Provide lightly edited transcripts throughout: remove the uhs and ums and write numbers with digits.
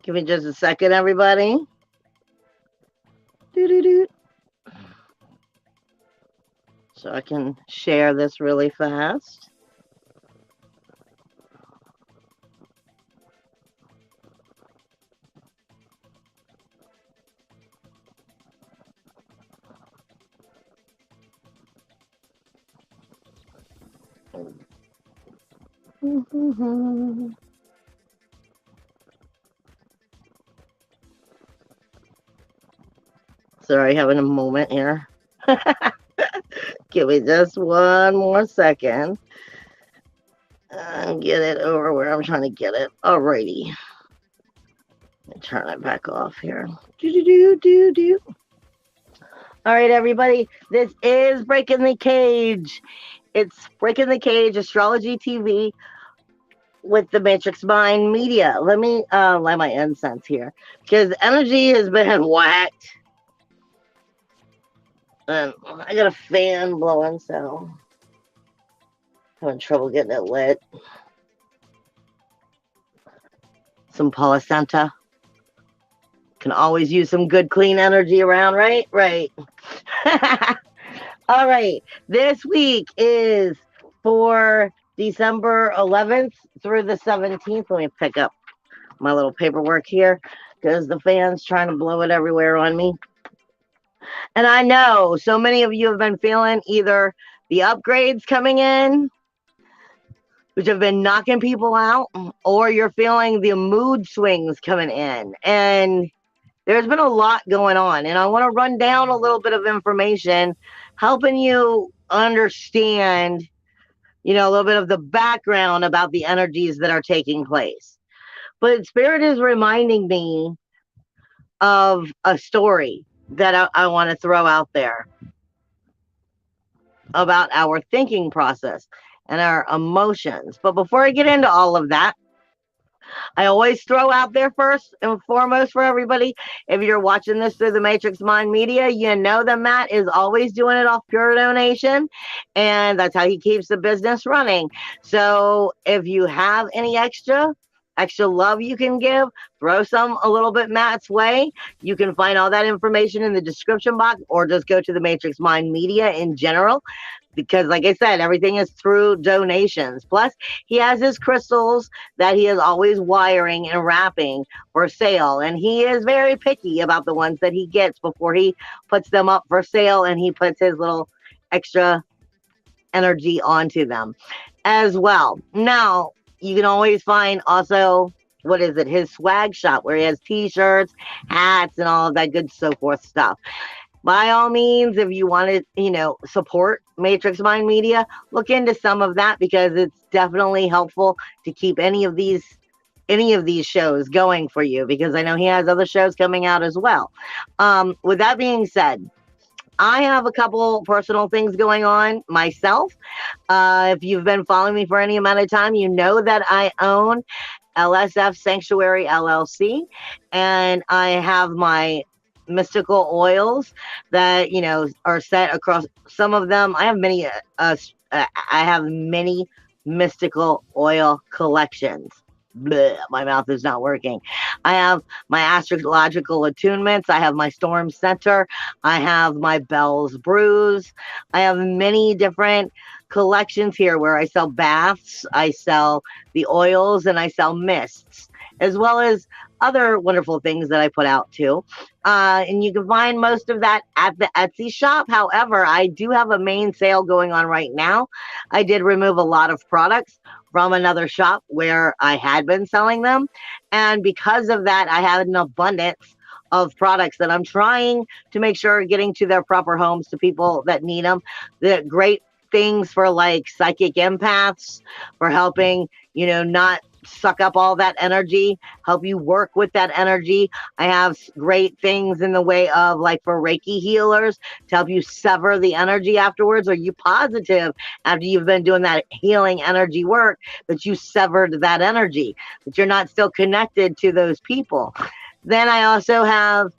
Give me just a second, everybody. Doo-doo-doo. So I can share this really fast. Sorry, having a moment here. Give me just one more second. And get it over where I'm trying to get it. Alrighty. Turn it back off here. Do. All right, everybody. This is Breaking the Cage. It's Breaking the Cage, Astrology TV with the Matrix Mind Media. Let me light my incense here because energy has been whacked. And I got a fan blowing, so having trouble getting it lit. Some Palo Santo. Can always use some good clean energy around, right? Right. All right. This week is for December 11th through the 17th. Let me pick up my little paperwork here because the fan's trying to blow it everywhere on me. And I know so many of you have been feeling either the upgrades coming in, which have been knocking people out, or you're feeling the mood swings coming in. And there's been a lot going on. And I want to run down a little bit of information, helping you understand, a little bit of the background about the energies that are taking place. But Spirit is reminding me of a story that I want to throw out there about our thinking process and our emotions. But before I get into all of that, I always throw out there first and foremost for everybody, if you're watching this through the Matrix Mind Media, you know that Matt is always doing it off pure donation, and that's how he keeps the business running. So if you have any extra love you can give, throw some a little bit Matt's way. You can find all that information in the description box, or just go to the Matrix Mind Media in general, because like I said, everything is through donations. Plus, he has his crystals that he is always wiring and wrapping for sale, and he is very picky about the ones that he gets before he puts them up for sale, and he puts his little extra energy onto them as well. Now, you can always find also, his swag shop, where he has t-shirts, hats, and all of that good so forth stuff. By all means, if you want to, support Matrix Mind Media, look into some of that, because it's definitely helpful to keep any of these shows going for you, because I know he has other shows coming out as well. With that being said, I have a couple personal things going on myself. If you've been following me for any amount of time, you know that I own LSF Sanctuary LLC, and I have my mystical oils that are set across. Some of them, I have many mystical oil collections. Bleh, my mouth is not working. I have my astrological attunements. I have my storm center. I have my Bell's brews. I have many different collections here where I sell baths, I sell the oils, and I sell mists, as well as other wonderful things that I put out too. And you can find most of that at the Etsy shop. However, I do have a main sale going on right now. I did remove a lot of products from another shop where I had been selling them. And because of that, I have an abundance of products that I'm trying to make sure are getting to their proper homes, to people that need them. The great things for like psychic empaths, for helping, not suck up all that energy, help you work with that energy. I have great things in the way of like for Reiki healers to help you sever the energy afterwards. Are you positive after you've been doing that healing energy work that you severed that energy, that you're not still connected to those people? Then I also have,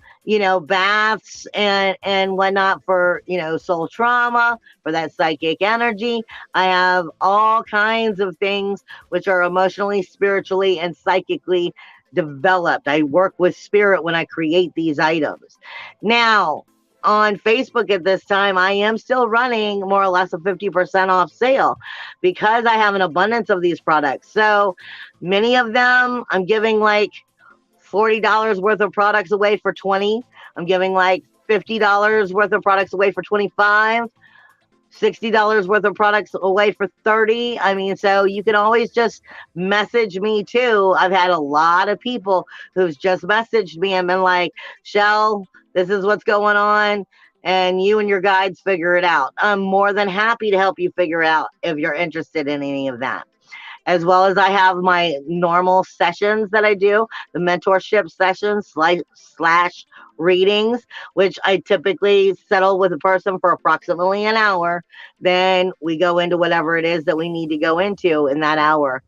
baths and whatnot for, soul trauma, for that psychic energy. I have all kinds of things which are emotionally, spiritually, and psychically developed. I work with spirit when I create these items. Now, on Facebook at this time, I am still running more or less a 50% off sale because I have an abundance of these products. So many of them, I'm giving like $40 worth of products away for 20. I'm giving like $50 worth of products away for 25. $60 worth of products away for 30. I mean, so you can always just message me too. I've had a lot of people who've just messaged me and been like, Shell, this is what's going on, and you and your guides figure it out. I'm more than happy to help you figure it out if you're interested in any of that. As well as I have my normal sessions that I do, the mentorship sessions slash readings, which I typically settle with a person for approximately an hour. Then we go into whatever it is that we need to go into in that hour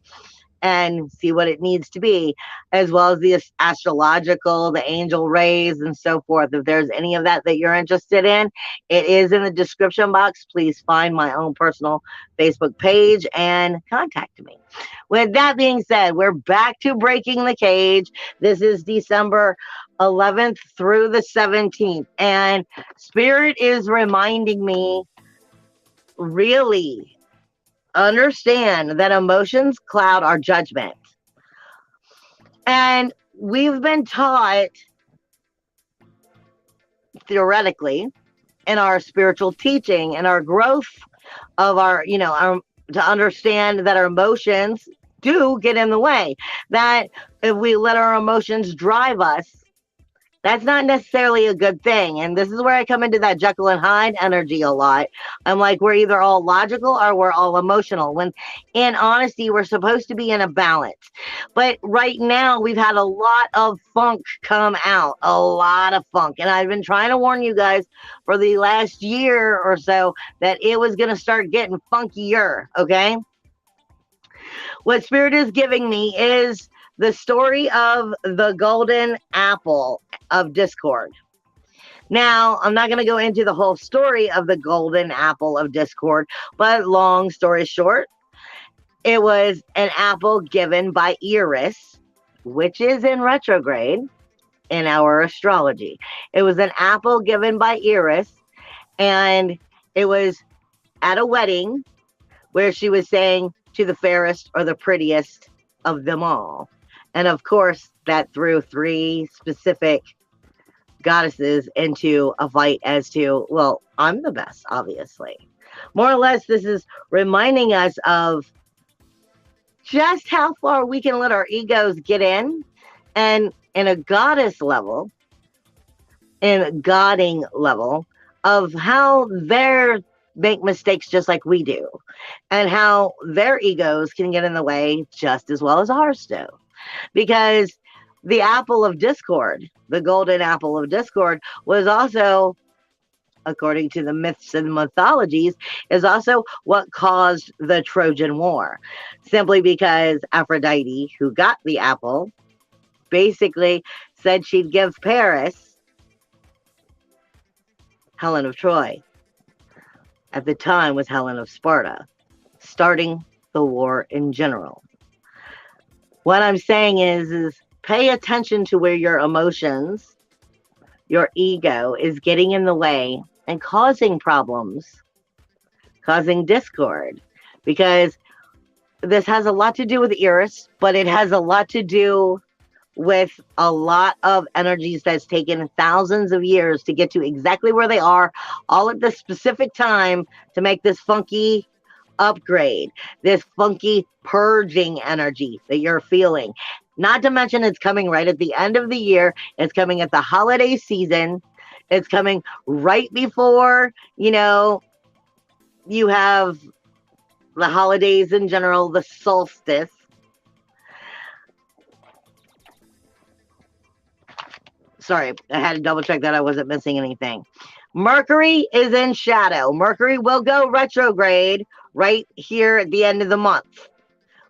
and see what it needs to be, as well as the astrological, the angel rays, and so forth. If there's any of that that you're interested in, it is in the description box. Please find my own personal Facebook page and contact me. With that being said, we're back to breaking the cage. This is December 11th through the 17th, and Spirit is reminding me, really understand that emotions cloud our judgment. And we've been taught theoretically in our spiritual teaching and our growth of our, to understand that our emotions do get in the way. That if we let our emotions drive us, that's not necessarily a good thing. And this is where I come into that Jekyll and Hyde energy a lot. I'm like, we're either all logical or we're all emotional. When in honesty, we're supposed to be in a balance. But right now, we've had a lot of funk come out, a lot of funk. And I've been trying to warn you guys for the last year or so that it was going to start getting funkier, okay? What Spirit is giving me is the story of the golden apple of discord. Now, I'm not going to go into the whole story of the golden apple of discord, but long story short, it was an apple given by Eris, which is in retrograde in our astrology. It was an apple given by Eris, and it was at a wedding where she was saying to the fairest or the prettiest of them all. And of course, that threw three specific goddesses into a fight as to, well, I'm the best, obviously. More or less, this is reminding us of just how far we can let our egos get in. And in a goddess level, in a godding level, of how they make mistakes just like we do. And how their egos can get in the way just as well as ours do. Because the apple of discord, the golden apple of discord, was also, according to the myths and mythologies, is also what caused the Trojan War. Simply because Aphrodite, who got the apple, basically said she'd give Paris Helen of Troy. At the time was Helen of Sparta, starting the war in general. What I'm saying is pay attention to where your emotions, your ego is getting in the way and causing problems, causing discord, because this has a lot to do with Eris, but it has a lot to do with a lot of energies that's taken thousands of years to get to exactly where they are, all at the specific time to make this funky upgrade, this funky purging energy that you're feeling. Not to mention it's coming right at the end of the year. It's coming at the holiday season. It's coming right before, you have the holidays in general, the solstice. Sorry, I had to double check that I wasn't missing anything. Mercury is in shadow. Mercury will go retrograde right here at the end of the month.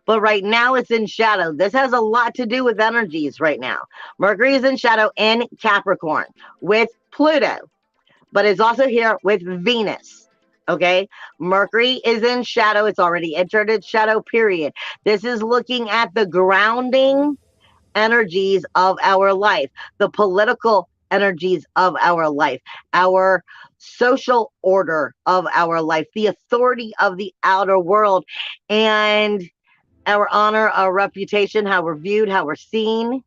But right now it's in shadow. This has a lot to do with energies right now. Mercury is in shadow in Capricorn with Pluto, but it's also here with Venus. Okay, Mercury is in shadow. It's already entered its shadow period. This is looking at the grounding energies of our life, the political energies of our life, our social order of our life, the authority of the outer world, and our honor, our reputation, how we're viewed, how we're seen.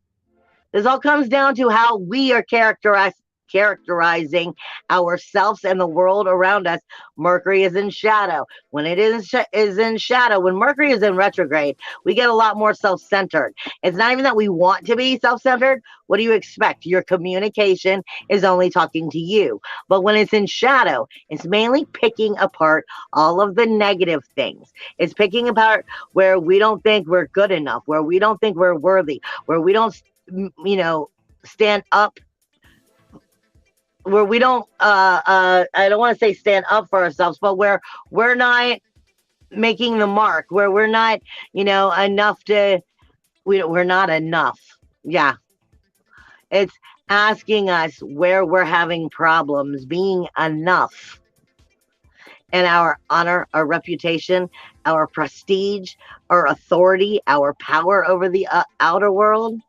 This all comes down to how we are characterizing ourselves and the world around us. Mercury is in shadow. When it is in shadow, when Mercury is in retrograde, we get a lot more self-centered. It's not even that we want to be self-centered. What do you expect? Your communication is only talking to you. But when it's in shadow, it's mainly picking apart all of the negative things. It's picking apart where we don't think we're good enough, where we don't think we're worthy, where we don't, stand up, where we don't I don't want to say stand up for ourselves, but where we're not making the mark, where we're not enough to, we're not enough. Yeah, it's asking us where we're having problems being enough, and our honor, our reputation, our prestige, our authority, our power over the outer world.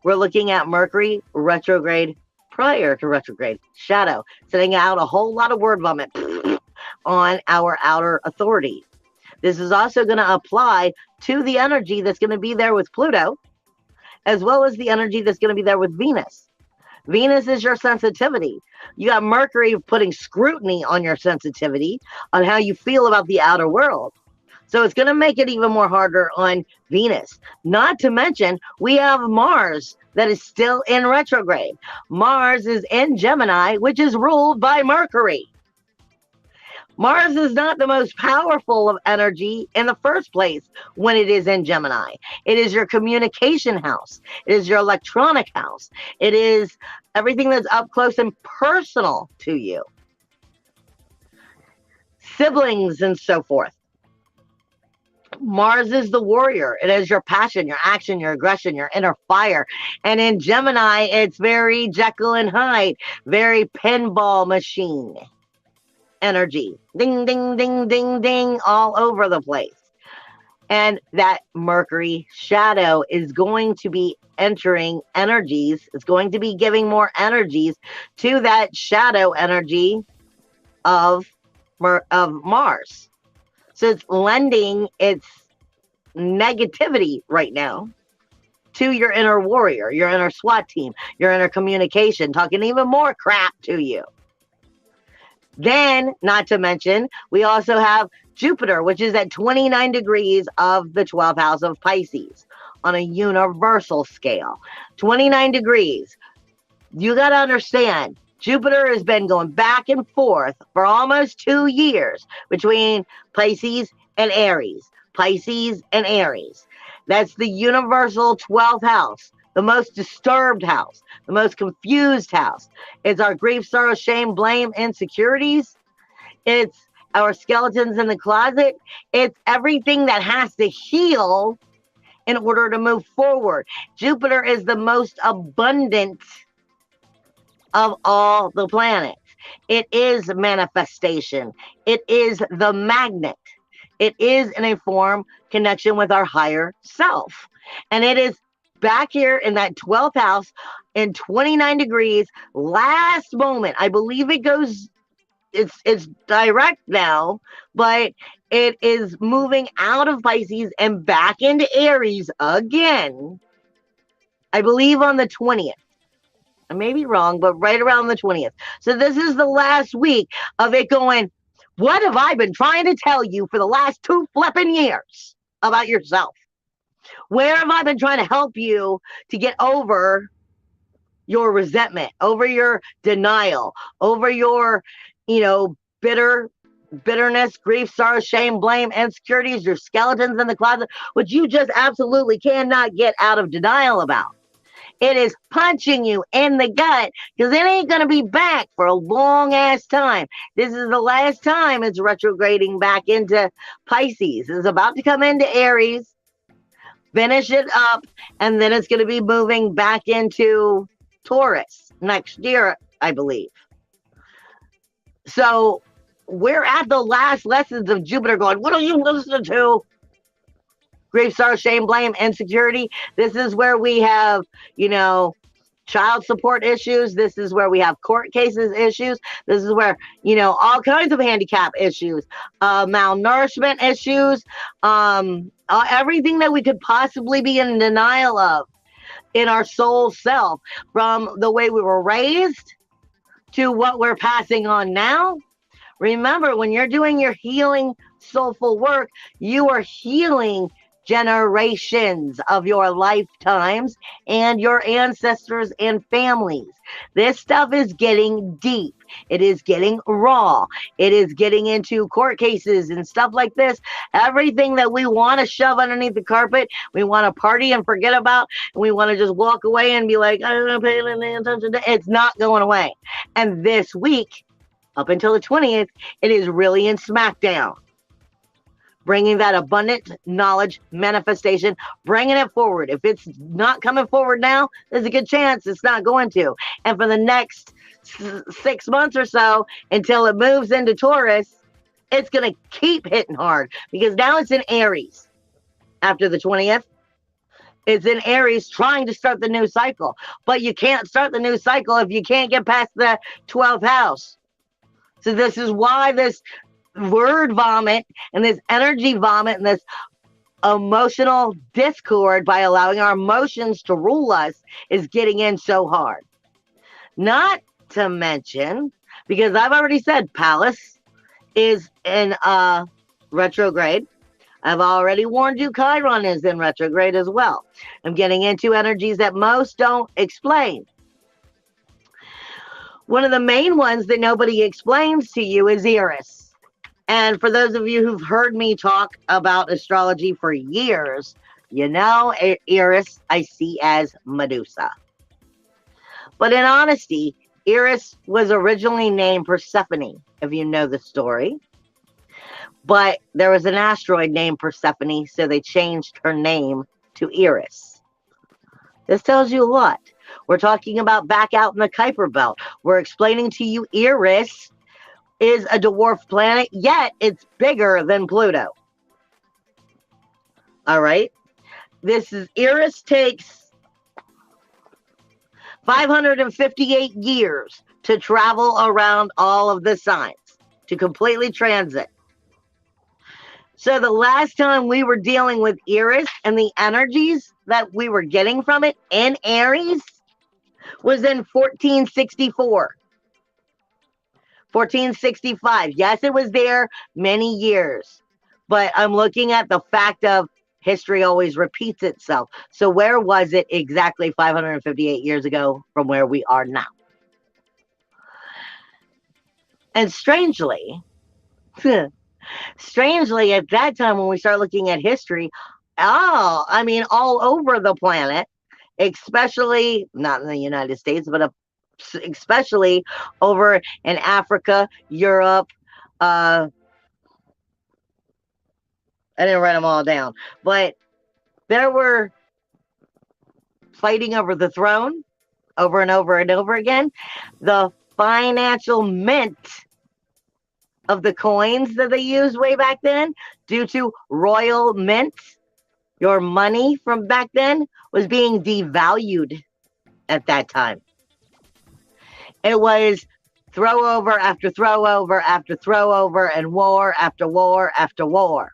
We're looking at Mercury retrograde, prior to retrograde, shadow, sending out a whole lot of word vomit on our outer authority. This is also going to apply to the energy that's going to be there with Pluto, as well as the energy that's going to be there with Venus. Venus is your sensitivity. You got Mercury putting scrutiny on your sensitivity, on how you feel about the outer world. So it's going to make it even more harder on Venus. Not to mention, we have Mars that is still in retrograde. Mars is in Gemini, which is ruled by Mercury. Mars is not the most powerful of energy in the first place when it is in Gemini. It is your communication house. It is your electronic house. It is everything that's up close and personal to you. Siblings and so forth. Mars is the warrior. It is your passion, your action, your aggression, your inner fire. And in Gemini, it's very Jekyll and Hyde, very pinball machine energy. Ding, ding, ding, ding, ding, all over the place. And that Mercury shadow is going to be entering energies. It's going to be giving more energies to that shadow energy of Mars. So it's lending its negativity right now to your inner warrior, your inner SWAT team, your inner communication, talking even more crap to you. Then, not to mention, we also have Jupiter, which is at 29 degrees of the 12th house of Pisces on a universal scale. 29 degrees. You got to understand, Jupiter has been going back and forth for almost 2 years between Pisces and Aries. Pisces and Aries. That's the universal 12th house, the most disturbed house, the most confused house. It's our grief, sorrow, shame, blame, insecurities. It's our skeletons in the closet. It's everything that has to heal in order to move forward. Jupiter is the most abundant of all the planets. It is manifestation. It is the magnet. It is in a form connection with our higher self. And it is back here in that 12th house in 29 degrees. Last moment, I believe it goes, it's direct now, but it is moving out of Pisces and back into Aries again. I believe on the 20th. I may be wrong, but right around the 20th. So this is the last week of it going, what have I been trying to tell you for the last 2 flipping years about yourself? Where have I been trying to help you to get over your resentment, over your denial, over your, bitterness, grief, sorrow, shame, blame, insecurities, your skeletons in the closet, which you just absolutely cannot get out of denial about. It is punching you in the gut because it ain't going to be back for a long ass time. This is the last time it's retrograding back into Pisces. It's about to come into Aries, finish it up, and then it's going to be moving back into Taurus next year, I believe. So we're at the last lessons of Jupiter going, what are you listening to? grief, sorrow, shame, blame, insecurity. This is where we have, you know, child support issues. This is where we have court cases issues. This is where, you know, all kinds of handicap issues, malnourishment issues, everything that we could possibly be in denial of in our soul self, from the way we were raised to what we're passing on now. Remember, when you're doing your healing soulful work, you are healing generations of your lifetimes and your ancestors and families. This stuff is getting deep. It is getting raw. It is getting into court cases and stuff like this. Everything that we want to shove underneath the carpet, we want to party and forget about, and we want to just walk away and be like, I don't know, pay any attention to. It's not going away. And this week, up until the 20th, it is really in SmackDown. Bringing that abundant knowledge manifestation, bringing it forward. If it's not coming forward now, there's a good chance it's not going to. And for the next 6 months or so, until it moves into Taurus, it's going to keep hitting hard, because now it's in Aries. After the 20th, it's in Aries, trying to start the new cycle. But you can't start the new cycle if you can't get past the 12th house. So this is why this word vomit and this energy vomit and this emotional discord, by allowing our emotions to rule us, is getting in so hard. Not to mention, because I've already said Pallas is in retrograde. I've already warned you Chiron is in retrograde as well. I'm getting into energies that most don't explain. One of the main ones that nobody explains to you is Eris. And for those of you who've heard me talk about astrology for years, you know Eris I see as Medusa. But in honesty, Eris was originally named Persephone, if you know the story. But there was an asteroid named Persephone, so they changed her name to Eris. This tells you a lot. We're talking about back out in the Kuiper Belt. We're explaining to you Eris is a dwarf planet, yet it's bigger than Pluto. All right. Eris takes 558 years to travel around all of the signs, to completely transit. So the last time we were dealing with Eris and the energies that we were getting from it in Aries was in 1464. 1465. Yes, it was there many years. But I'm looking at the fact of history always repeats itself. So where was it exactly 558 years ago from where we are now? And strangely, at that time when we start looking at history, all over the planet, especially not in the United States, but especially over in Africa, Europe. I didn't write them all down, but there were fighting over the throne over and over and over again. The financial mint of the coins that they used way back then, due to royal mint, your money from back then was being devalued at that time. It was throw over after throw over after throw over, and war after war after war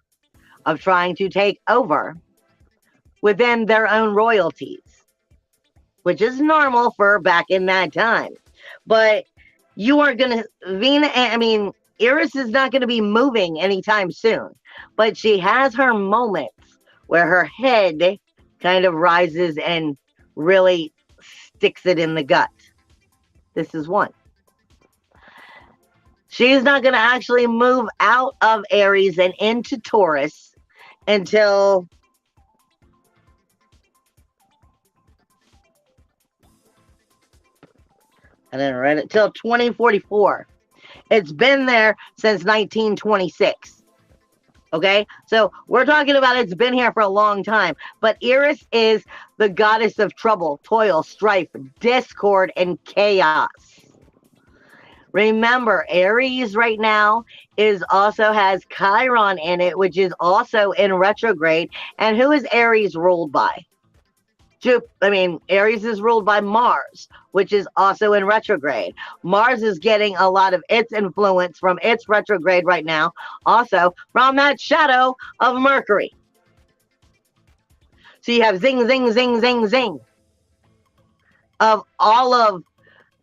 of trying to take over within their own royalties, which is normal for back in that time. But you are going to, Eris is not going to be moving anytime soon, but she has her moments where her head kind of rises and really sticks it in the gut. This is one. She's not going to actually move out of Aries and into Taurus until till 2044. It's been there since 1926. Okay, so we're talking about it's been here for a long time. But Eris is the goddess of trouble, toil, strife, discord, and chaos. Remember, Aries right now is also has Chiron in it, which is also in retrograde. And who is Aries ruled by? Aries is ruled by Mars, which is also in retrograde. Mars is getting a lot of its influence from its retrograde right now, also from that shadow of Mercury. So you have zing, zing, zing, zing, zing of all of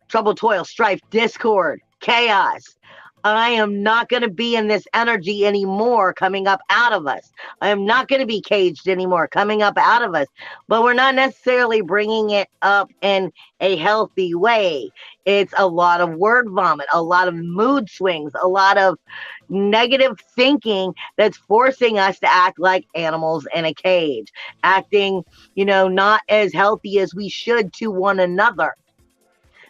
trouble, toil, strife, discord, chaos. I am not going to be in this energy anymore coming up out of us. I am not going to be caged anymore coming up out of us. But we're not necessarily bringing it up in a healthy way. It's a lot of word vomit, a lot of mood swings, a lot of negative thinking that's forcing us to act like animals in a cage, acting, not as healthy as we should to one another.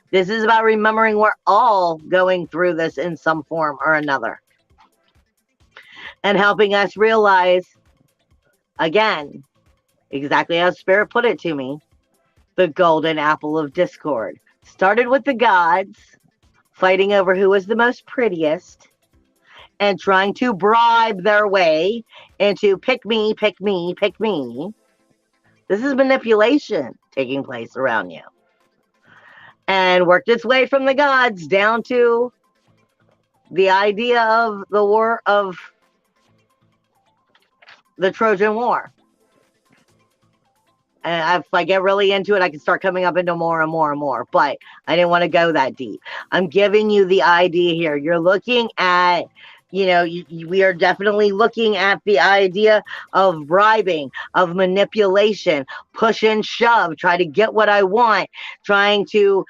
This is about remembering we're all going through this in some form or another. And helping us realize, again, exactly how Spirit put it to me, the golden apple of discord. Started with the gods, fighting over who was the most prettiest, and trying to bribe their way into pick me, pick me, pick me. This is manipulation taking place around you. And worked its way from the gods down to the idea of the war of the Trojan War. And if I get really into it, I can start coming up into more and more and more. But I didn't want to go that deep. I'm giving you the idea here. You're looking at, we are definitely looking at the idea of bribing, of manipulation, push and shove, try to get what I want, trying to,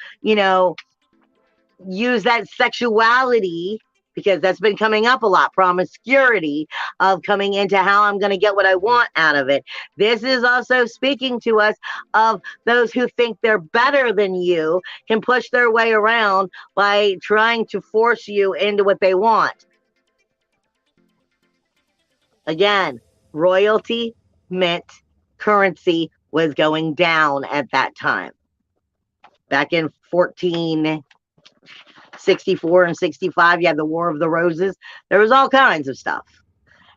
use that sexuality, because that's been coming up a lot, promiscuity of coming into how I'm going to get what I want out of it. This is also speaking to us of those who think they're better than you can push their way around by trying to force you into what they want. Again, royalty, mint, currency was going down at that time. Back in 1464 and 65, you had the War of the Roses. There was all kinds of stuff.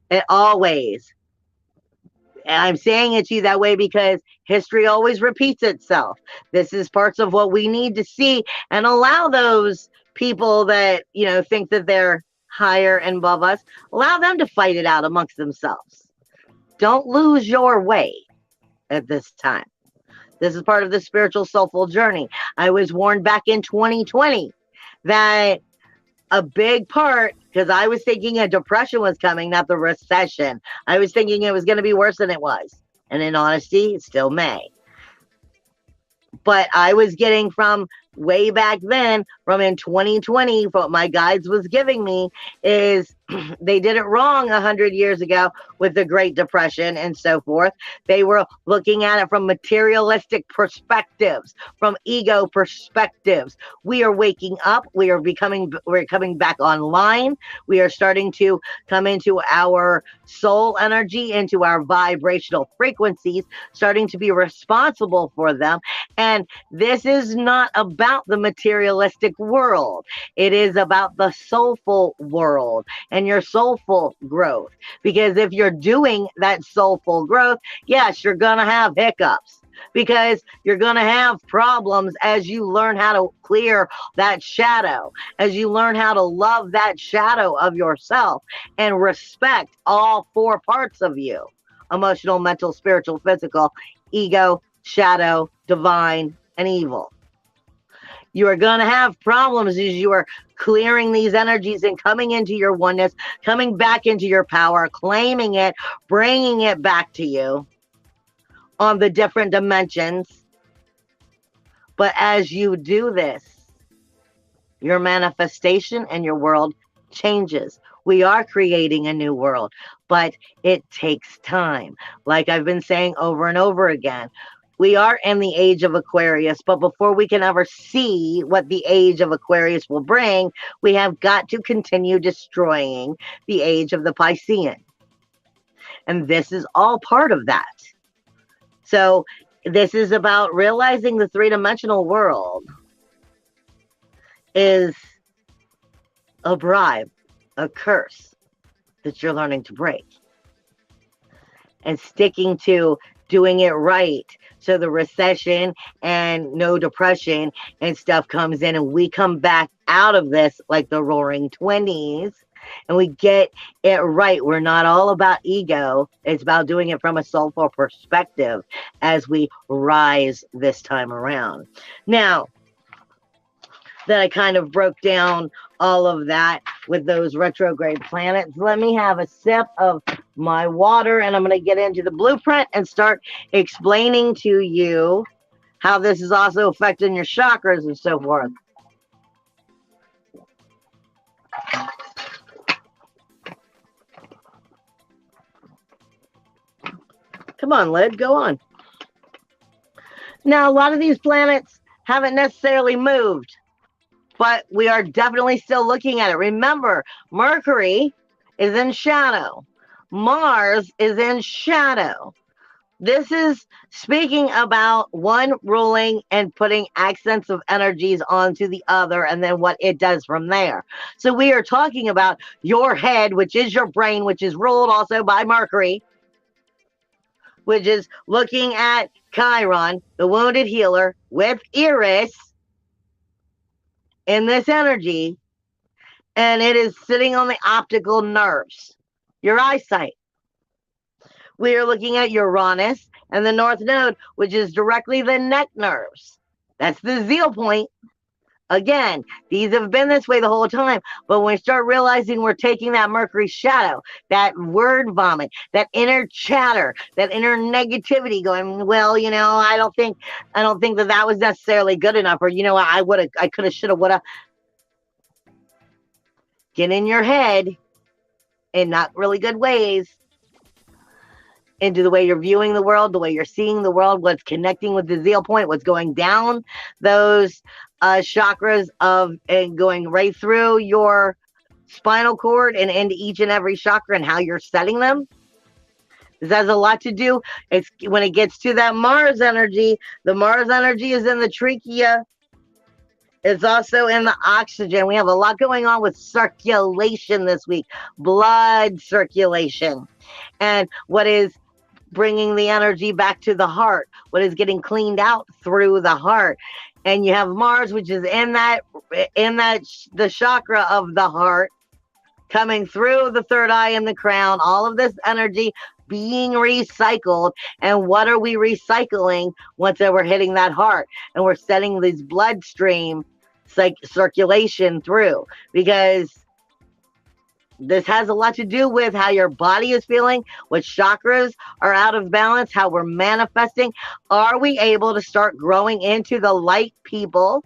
And always. And I'm saying it to you that way because history always repeats itself. This is parts of what we need to see and allow those people that, think that they're higher and above us, allow them to fight it out amongst themselves. Don't lose your way at this time. This is part of the spiritual soulful journey. I was warned back in 2020 that a big part, because I was thinking a depression was coming, not the recession. I was thinking it was going to be worse than it was. And in honesty, it still may. But I was getting from way back then, from in 2020, what my guides was giving me is they did it wrong 100 years ago with the Great Depression and so forth. They were looking at it from materialistic perspectives, from ego perspectives. We are waking up. We're coming back online. We are starting to come into our soul energy, into our vibrational frequencies, starting to be responsible for them. And this is not about the materialistic world. It is about the soulful world and your soulful growth. Because if you're doing that soulful growth, yes, you're going to have hiccups, because you're going to have problems as you learn how to clear that shadow, as you learn how to love that shadow of yourself and respect all four parts of you: emotional, mental, spiritual, physical, ego, shadow, divine, and evil. You are going to have problems as you are clearing these energies and coming into your oneness, coming back into your power, claiming it, bringing it back to you on the different dimensions. But as you do this, your manifestation and your world changes. We are creating a new world, but it takes time. Like I've been saying over and over again, we are in the age of Aquarius, but before we can ever see what the age of Aquarius will bring, we have got to continue destroying the age of the Piscean. And this is all part of that. So this is about realizing the three-dimensional world is a bribe, a curse that you're learning to break. And sticking to doing it right. So the recession and no depression and stuff comes in, and we come back out of this like the roaring 20s, and we get it right. We're not all about ego. It's about doing it from a soulful perspective as we rise this time around. Now, that I kind of broke down all of that with those retrograde planets, let me have a sip of my water, and I'm going to get into the blueprint and start explaining to you how this is also affecting your chakras and so forth. Come on, Lid, go on. Now, a lot of these planets haven't necessarily moved, but we are definitely still looking at it. Remember, Mercury is in shadow. Mars is in shadow. This is speaking about one ruling and putting accents of energies onto the other, and then what it does from there. So we are talking about your head, which is your brain, which is ruled also by Mercury, which is looking at Chiron, the wounded healer, with Eris in this energy, and it is sitting on the optical nerves, your eyesight. We are looking at Uranus and the North Node, which is directly the neck nerves. That's the zeal point. Again, these have been this way the whole time, but when we start realizing we're taking that Mercury shadow, that word vomit, that inner chatter, that inner negativity, going, well, you know, I don't think that was necessarily good enough, or you know, I could have, should have, would have. Get in your head in not really good ways, into the way you're viewing the world, the way you're seeing the world, what's connecting with the zeal point, what's going down those chakras and going right through your spinal cord and into each and every chakra, and how you're setting them. This has a lot to do. It's when it gets to that Mars energy. The Mars energy is in the trachea. It's also in the oxygen. We have a lot going on with circulation this week, blood circulation, and what is bringing the energy back to the heart, what is getting cleaned out through the heart. And you have Mars, which is in the chakra of the heart, coming through the third eye and the crown, all of this energy being recycled. And what are we recycling once we're hitting that heart? And we're setting these bloodstream circulation through, because this has a lot to do with how your body is feeling, what chakras are out of balance, how we're manifesting. Are we able to start growing into the light, people?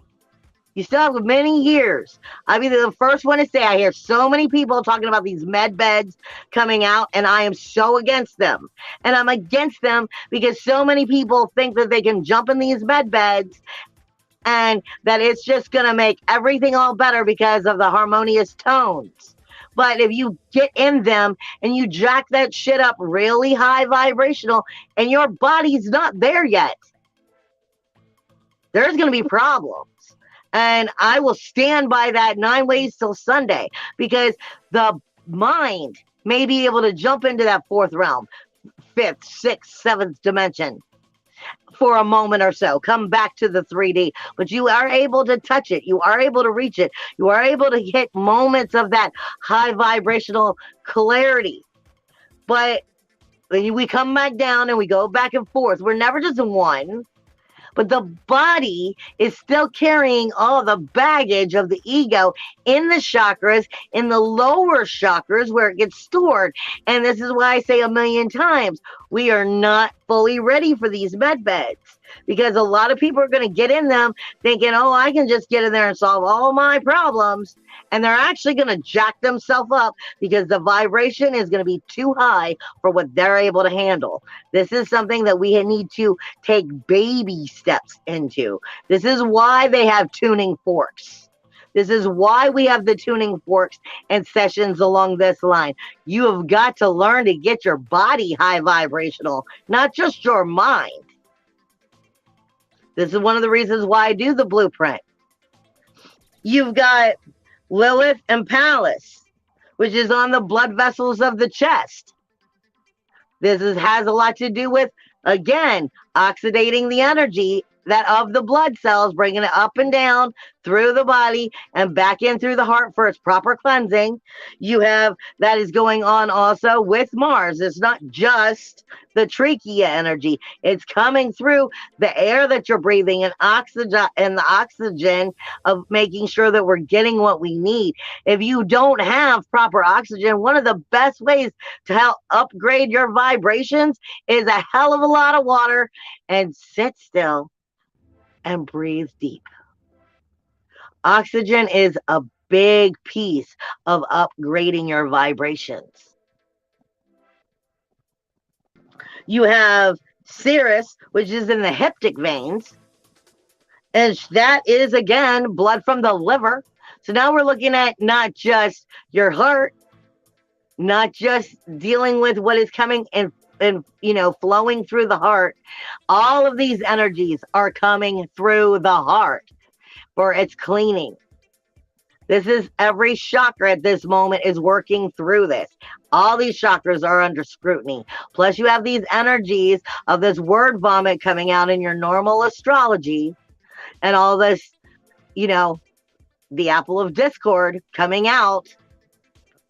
You still have many years. I'll be the first one to say I hear so many people talking about these med beds coming out, and I am so against them. And I'm against them because so many people think that they can jump in these med beds and that it's just going to make everything all better because of the harmonious tones. But if you get in them and you jack that shit up really high vibrational and your body's not there yet, there's going to be problems. And I will stand by that 9 ways till Sunday, because the mind may be able to jump into that fourth realm, fifth, sixth, seventh dimension for a moment or so, come back to the 3D, but you are able to touch it. You are able to reach it. You are able to hit moments of that high vibrational clarity. But when we come back down and we go back and forth, we're never just in one. But the body is still carrying all the baggage of the ego in the chakras, in the lower chakras where it gets stored. And this is why I say a million times, we are not fully ready for these med beds, because a lot of people are going to get in them thinking, oh, I can just get in there and solve all my problems. And they're actually going to jack themselves up because the vibration is going to be too high for what they're able to handle. This is something that we need to take baby steps into. This is why they have tuning forks. This is why we have the tuning forks and sessions along this line. You have got to learn to get your body high vibrational, not just your mind. This is one of the reasons why I do the blueprint. You've got Lilith and Pallas, which is on the blood vessels of the chest. Has a lot to do with, again, oxidating the energy that of the blood cells, bringing it up and down through the body and back in through the heart for its proper cleansing. You have that is going on also with Mars. It's not just the trachea energy. It's coming through the air that you're breathing and the oxygen of making sure that we're getting what we need. If you don't have proper oxygen, one of the best ways to help upgrade your vibrations is a hell of a lot of water and sit still and breathe deep. Oxygen is a big piece of upgrading your vibrations. You have Sirius, which is in the hepatic veins, and that is, again, blood from the liver. So now we're looking at not just your heart, not just dealing with what is coming and flowing through the heart. All of these energies are coming through the heart for its cleaning. This is every chakra at this moment is working through this. All these chakras are under scrutiny. Plus you have these energies of this word vomit coming out in your normal astrology and all this, the apple of discord coming out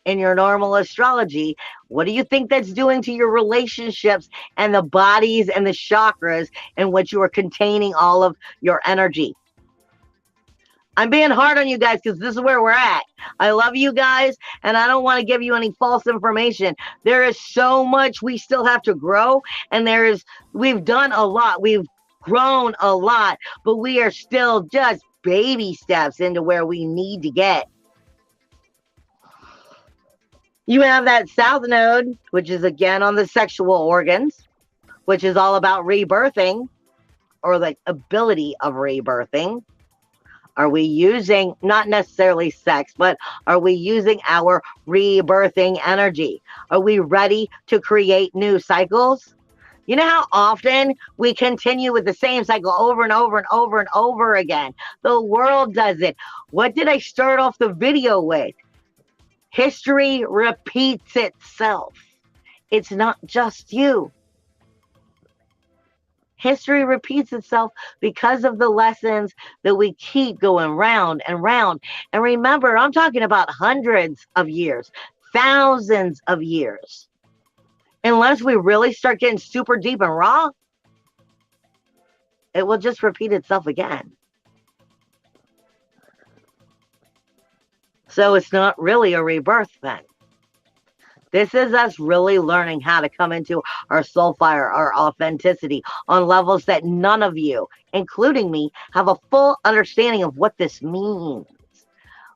in your normal astrology. What do you think that's doing to your relationships and the bodies and the chakras in which you are containing all of your energy? I'm being hard on you guys because this is where we're at. I love you guys, and I don't want to give you any false information. There is so much we still have to grow, and we've done a lot. We've grown a lot, but we are still just baby steps into where we need to get. You have that South Node, which is again on the sexual organs, which is all about rebirthing or the ability of rebirthing. Are we using, not necessarily sex, but are we using our rebirthing energy? Are we ready to create new cycles? You know how often we continue with the same cycle over and over and over and over again? The world does it. What did I start off the video with? History repeats itself. It's not just you. History repeats itself because of the lessons that we keep going round and round. And remember, I'm talking about hundreds of years, thousands of years. Unless we really start getting super deep and raw, it will just repeat itself again. So it's not really a rebirth then. This is us really learning how to come into our soul fire, our authenticity on levels that none of you, including me, have a full understanding of what this means.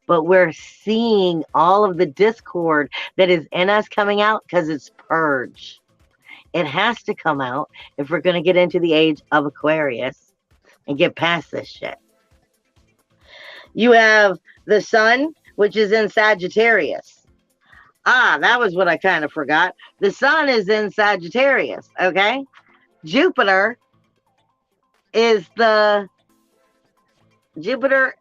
But we're seeing all of the discord that is in us coming out because it's purge. It has to come out if we're going to get into the age of Aquarius and get past this shit. You have the sun, which is in Sagittarius. That was what I kind of forgot. The sun is in Sagittarius, okay? Jupiter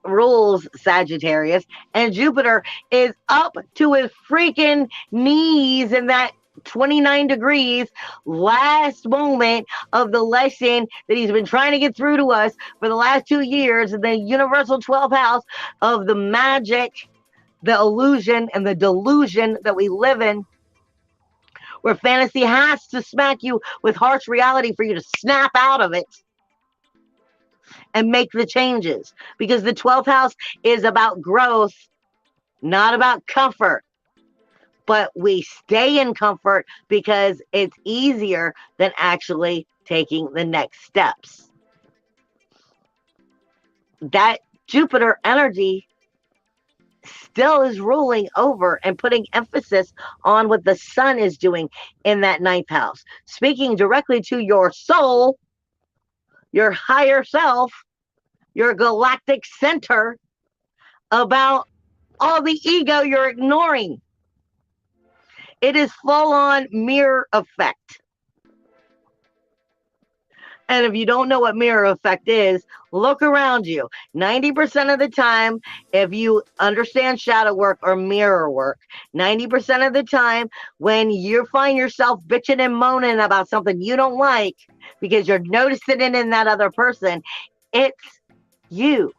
rules Sagittarius, and Jupiter is up to his freaking knees in that 29 degrees last moment of the lesson that he's been trying to get through to us for the last 2 years in the universal 12th house of the magic, the illusion, and the delusion that we live in, where fantasy has to smack you with harsh reality for you to snap out of it and make the changes. Because the 12th house is about growth, not about comfort. But we stay in comfort because it's easier than actually taking the next steps. That Jupiter energy still is ruling over and putting emphasis on what the sun is doing in that 9th house, speaking directly to your soul, your higher self, your galactic center, about all the ego you're ignoring. It is full-on mirror effect. And if you don't know what mirror effect is, look around you. 90% of the time, if you understand shadow work or mirror work, 90% of the time, when you find yourself bitching and moaning about something you don't like because you're noticing it in that other person, it's you.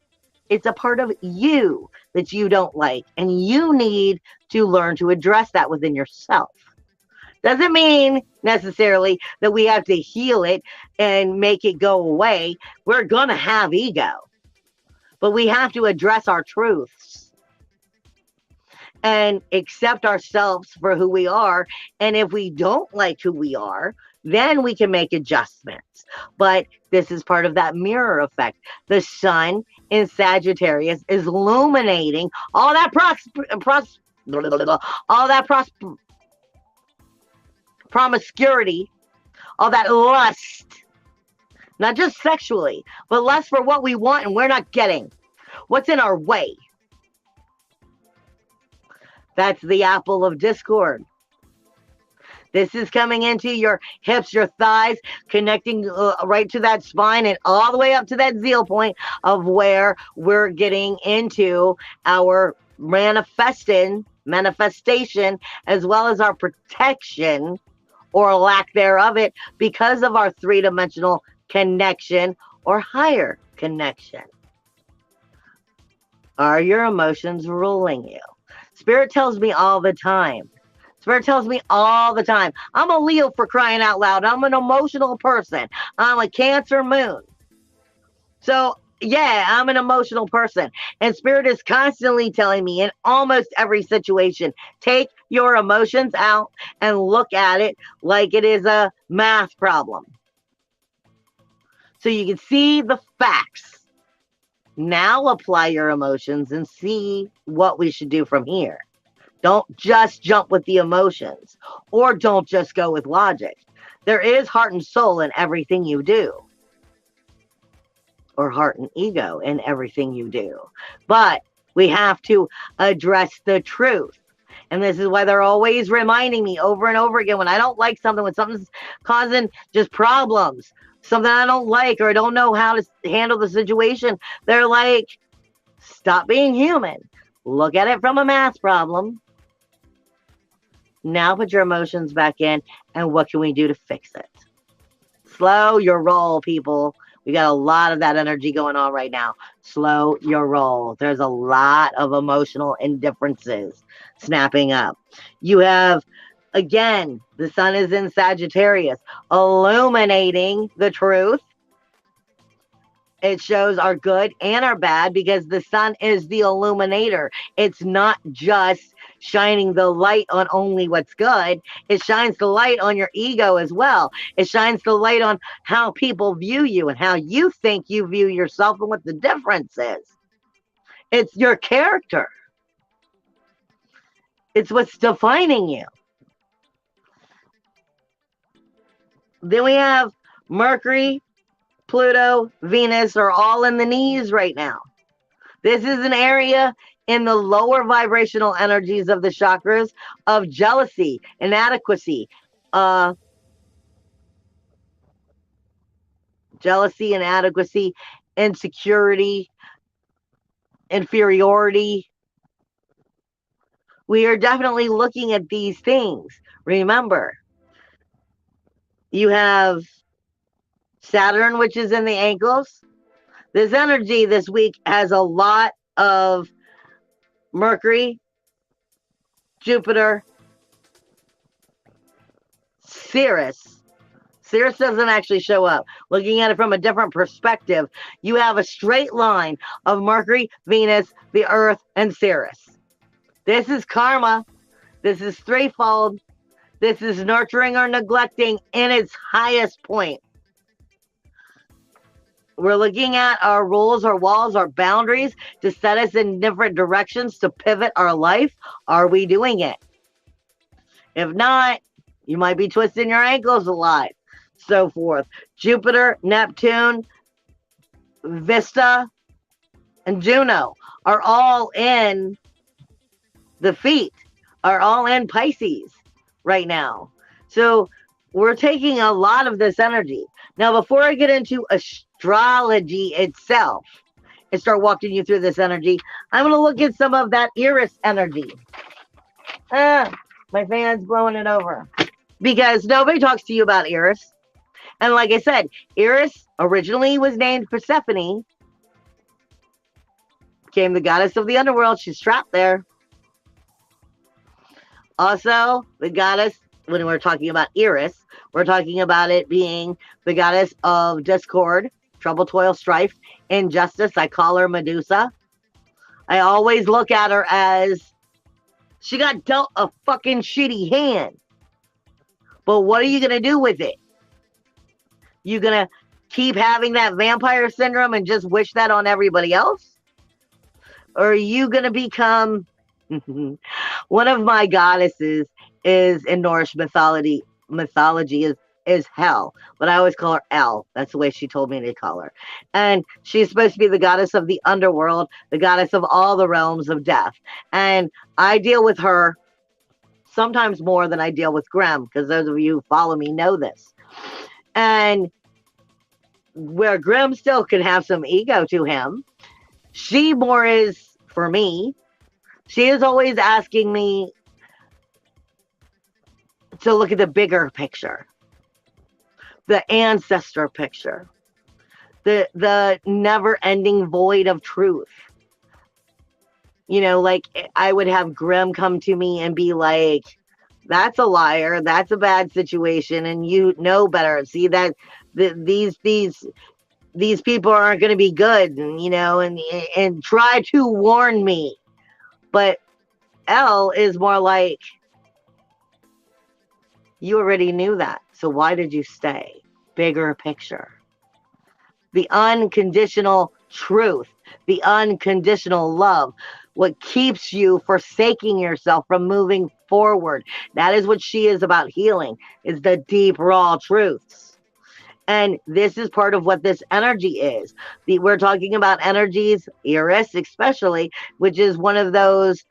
It's a part of you that you don't like, and you need to learn to address that within yourself. Doesn't mean necessarily that we have to heal it and make it go away. We're going to have ego, but we have to address our truths and accept ourselves for who we are. And if we don't like who we are, then we can make adjustments. But this is part of that mirror effect. The sun in Sagittarius is illuminating all that promiscuity, all that lust, not just sexually, but lust for what we want and we're not getting, what's in our way. That's the apple of discord. This is coming into your hips, your thighs, connecting right to that spine and all the way up to that zeal point of where we're getting into our manifestation, as well as our protection or lack thereof it because of our three-dimensional connection or higher connection. Are your emotions ruling you? Spirit tells me all the time. Spirit tells me all the time. I'm a Leo, for crying out loud. I'm an emotional person. I'm a Cancer moon. So, yeah, I'm an emotional person. And Spirit is constantly telling me in almost every situation, take your emotions out and look at it like it is a math problem. So you can see the facts. Now apply your emotions and see what we should do from here. Don't just jump with the emotions, or don't just go with logic. There is heart and soul in everything you do, or heart and ego in everything you do. But we have to address the truth. And this is why they're always reminding me over and over again when I don't like something, when something's causing just problems, something I don't like, or I don't know how to handle the situation. They're like, stop being human. Look at it from a math problem. Now put your emotions back in, and what can we do to fix it? Slow your roll, people. We got a lot of that energy going on right now. Slow your roll. There's a lot of emotional indifferences snapping up. You have, again, the sun is in Sagittarius, illuminating the truth. It shows our good and our bad because the sun is the illuminator. It's not just shining the light on only what's good. It shines the light on your ego as well. It shines the light on how people view you and how you think you view yourself and what the difference is. It's your character. It's what's defining you. Then we have Mercury, Pluto, Venus are all in the knees right now. This is an area in the lower vibrational energies of the chakras of jealousy, inadequacy, insecurity, inferiority. We are definitely looking at these things. Remember, you have Saturn, which is in the ankles. This energy this week has a lot of Mercury, Jupiter, Ceres. Ceres doesn't actually show up. Looking at it from a different perspective, you have a straight line of Mercury, Venus, the Earth, and Ceres. This is karma. This is threefold. This is nurturing or neglecting in its highest point. We're looking at our rules, our walls, our boundaries to set us in different directions to pivot our life. Are we doing it? If not, you might be twisting your ankles a lot. So forth. Jupiter, Neptune, Vesta, and Juno are all in the feet, are all in Pisces right now. So we're taking a lot of this energy. Now, before I get into astrology itself and start walking you through this energy, I'm going to look at some of that Eris energy. My fan's blowing it over. Because nobody talks to you about Eris. And like I said, Eris originally was named Persephone, became the goddess of the underworld. She's trapped there. Also, the goddess, when we're talking about Eris, we're talking about it being the goddess of discord, trouble, toil, strife, injustice. I call her Medusa. I always look at her as she got dealt a fucking shitty hand. But what are you going to do with it? You going to keep having that vampire syndrome and just wish that on everybody else? Or are you going to become... One of my goddesses is in Norse mythology is Hel, but I always call her El. That's the way she told me to call her. And she's supposed to be the goddess of the underworld, the goddess of all the realms of death. And I deal with her sometimes more than I deal with Grimm, because those of you who follow me know this. And where Grimm still can have some ego to him, she more is, for me, she is always asking me to look at the bigger picture, the ancestor picture, the never-ending void of truth. You know, like I would have Grimm come to me and be like, that's a liar, that's a bad situation, and you know better. See that these people aren't going to be good, and, you know, and try to warn me. But L is more like, you already knew that, so why did you stay? Bigger picture. The unconditional truth, the unconditional love, what keeps you forsaking yourself from moving forward. That is what she is about healing, is the deep, raw truths. And this is part of what this energy is. We're talking about energies, Eris especially, which is one of those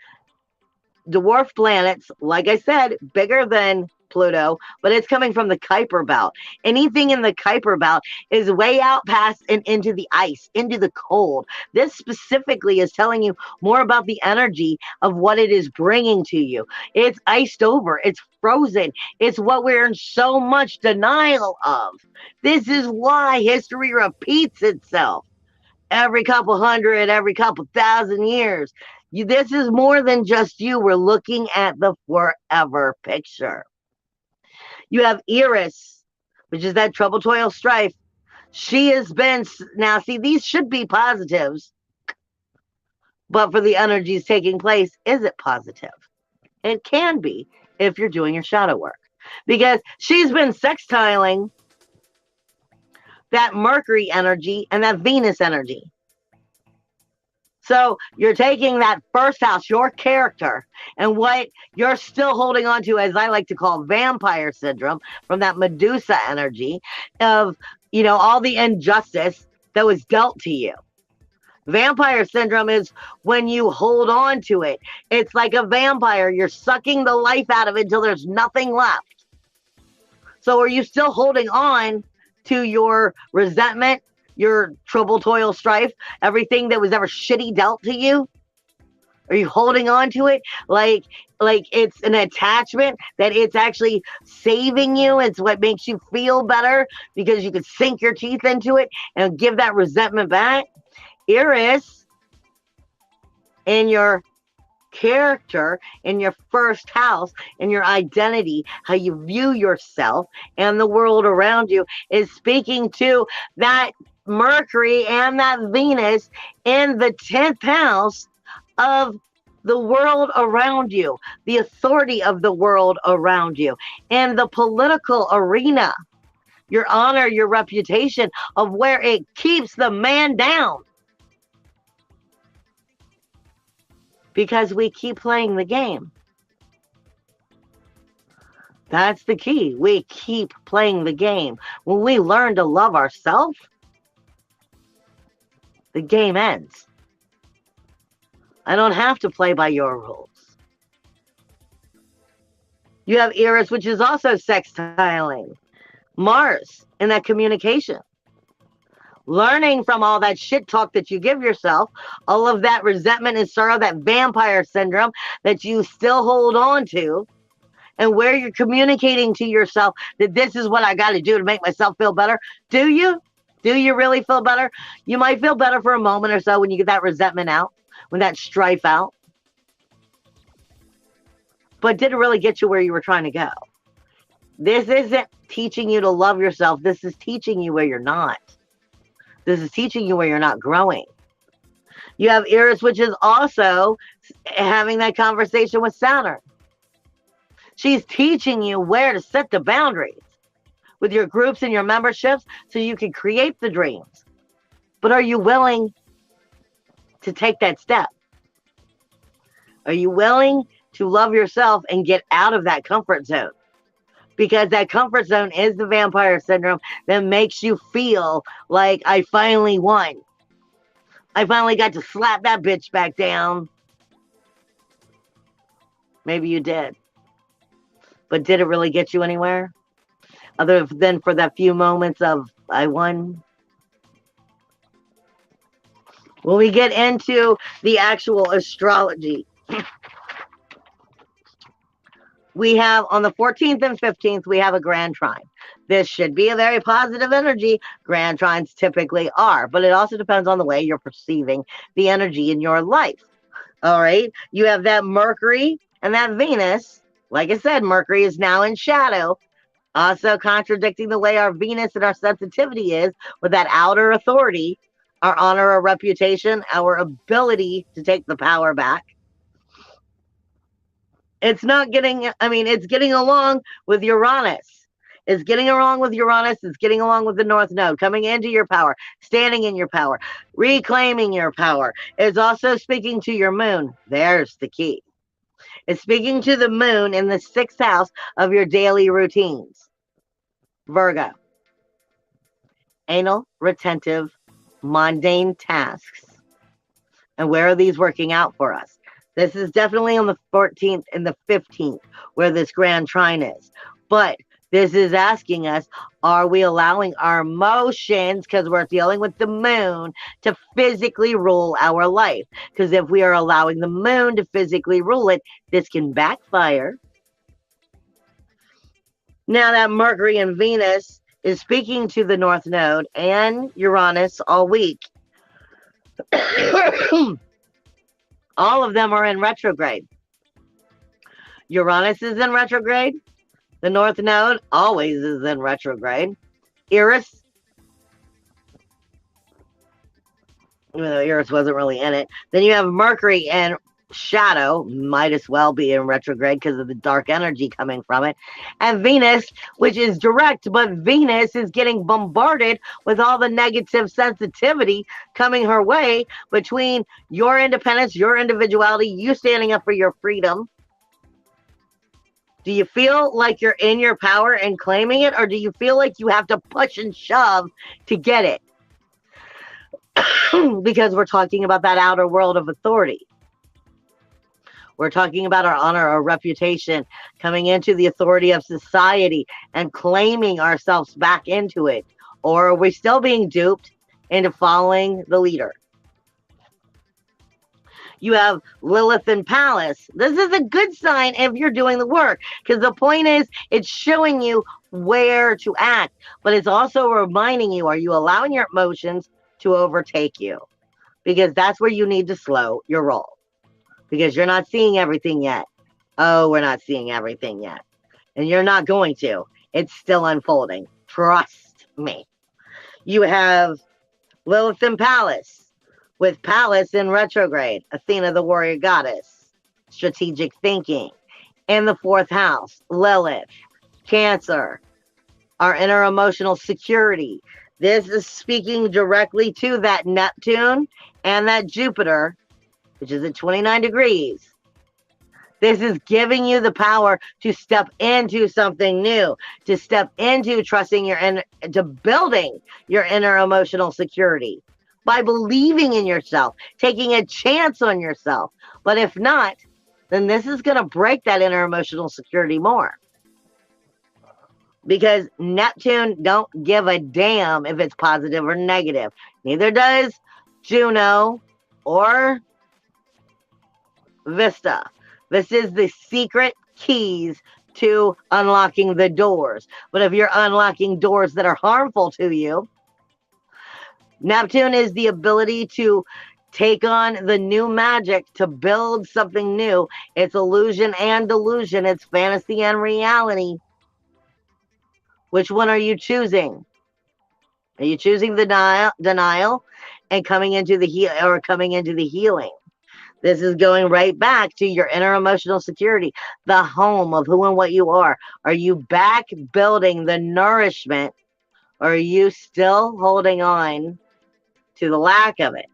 dwarf planets, like I said, bigger than Pluto, but it's coming from the Kuiper belt. Anything in the Kuiper belt is way out past and into the ice, into the cold. This specifically is telling you more about the energy of what it is bringing to you. It's iced over. It's frozen. It's what we're in so much denial of. This is why history repeats itself every couple hundred, every couple thousand years. This is more than just you. We're looking at the forever picture. You have Eris, which is that trouble, toil, strife. She has been, now see, these should be positives, but for the energies taking place, is it positive? It can be if you're doing your shadow work, because she's been sextiling that Mercury energy and that Venus energy. So you're taking that first house, your character, and what you're still holding on to, as I like to call vampire syndrome, from that Medusa energy of, you know, all the injustice that was dealt to you. Vampire syndrome is when you hold on to it. It's like a vampire. You're sucking the life out of it until there's nothing left. So are you still holding on to your resentment, your trouble, toil, strife, everything that was ever shitty dealt to you? Are you holding on to it like it's an attachment, that it's actually saving you? It's what makes you feel better because you could sink your teeth into it and give that resentment back? Eris, in your character, in your first house, in your identity, how you view yourself and the world around you, is speaking to that Mercury and that Venus in the 10th house of the world around you, the authority of the world around you, and the political arena, your honor, your reputation, of where it keeps the man down. Because we keep playing the game. That's the key. We keep playing the game. When we learn to love ourselves, the game ends. I don't have to play by your rules. You have Eris, which is also sextiling Mars in that communication. Learning from all that shit talk that you give yourself, all of that resentment and sorrow, that vampire syndrome that you still hold on to, and where you're communicating to yourself that this is what I got to do to make myself feel better. Do you? Do you really feel better? You might feel better for a moment or so when you get that resentment out, when that strife out. But did it really get you where you were trying to go? This isn't teaching you to love yourself. This is teaching you where you're not. This is teaching you where you're not growing. You have Eris, which is also having that conversation with Saturn. She's teaching you where to set the boundaries with your groups and your memberships so you can create the dreams. But are you willing to take that step? Are you willing to love yourself and get out of that comfort zone? Because that comfort zone is the vampire syndrome that makes you feel like I finally won. I finally got to slap that bitch back down. Maybe you did. But did it really get you anywhere? Other than for that few moments of, I won? When we get into the actual astrology, we have on the 14th and 15th, we have a grand trine. This should be a very positive energy. Grand trines typically are, but it also depends on the way you're perceiving the energy in your life. All right. You have that Mercury and that Venus. Like I said, Mercury is now in shadow, also contradicting the way our Venus and our sensitivity is with that outer authority, our honor, our reputation, our ability to take the power back. It's not getting, it's getting along with Uranus. It's getting along with Uranus. It's getting along with the North Node, coming into your power, standing in your power, reclaiming your power. It's also speaking to your moon. There's the key. It's speaking to the moon in the 6th house of your daily routines. Virgo. Anal, retentive, mundane tasks. And where are these working out for us? This is definitely on the 14th and the 15th where this grand trine is. But this is asking us, are we allowing our emotions, because we're dealing with the moon, to physically rule our life? Because if we are allowing the moon to physically rule it, this can backfire. Now that Mercury and Venus is speaking to the North Node and Uranus all week, all of them are in retrograde. Uranus is in retrograde. The North Node always is in retrograde. Eris, even though Eris wasn't really in it. Then you have Mercury and shadow, might as well be in retrograde because of the dark energy coming from it. And Venus, which is direct, but Venus is getting bombarded with all the negative sensitivity coming her way between your independence, your individuality, you standing up for your freedom. Do you feel like you're in your power and claiming it, or do you feel like you have to push and shove to get it? Because we're talking about that outer world of authority. We're talking about our honor, our reputation, coming into the authority of society and claiming ourselves back into it. Or are we still being duped into following the leader? You have Lilith and Pallas. This is a good sign if you're doing the work, because the point is it's showing you where to act, but it's also reminding you, are you allowing your emotions to overtake you? Because that's where you need to slow your roll, because you're not seeing everything yet. Oh, we're not seeing everything yet. And you're not going to. It's still unfolding. Trust me. You have Lilith and Pallas, with Pallas in retrograde, Athena, the warrior goddess, strategic thinking. In the 4th house, Lilith, Cancer, our inner emotional security. This is speaking directly to that Neptune and that Jupiter, which is at 29 degrees. This is giving you the power to step into something new, to step into trusting to building your inner emotional security by believing in yourself, taking a chance on yourself. But if not, then this is going to break that inner emotional security more. Because Neptune don't give a damn if it's positive or negative. Neither does Juno or Vista. This is the secret keys to unlocking the doors. But if you're unlocking doors that are harmful to you, Neptune is the ability to take on the new magic, to build something new. It's illusion and delusion. It's fantasy and reality. Which one are you choosing? Are you choosing the denial and coming into the healing? This is going right back to your inner emotional security, the home of who and what you are. Are you back building the nourishment, or are you still holding on to the lack of it?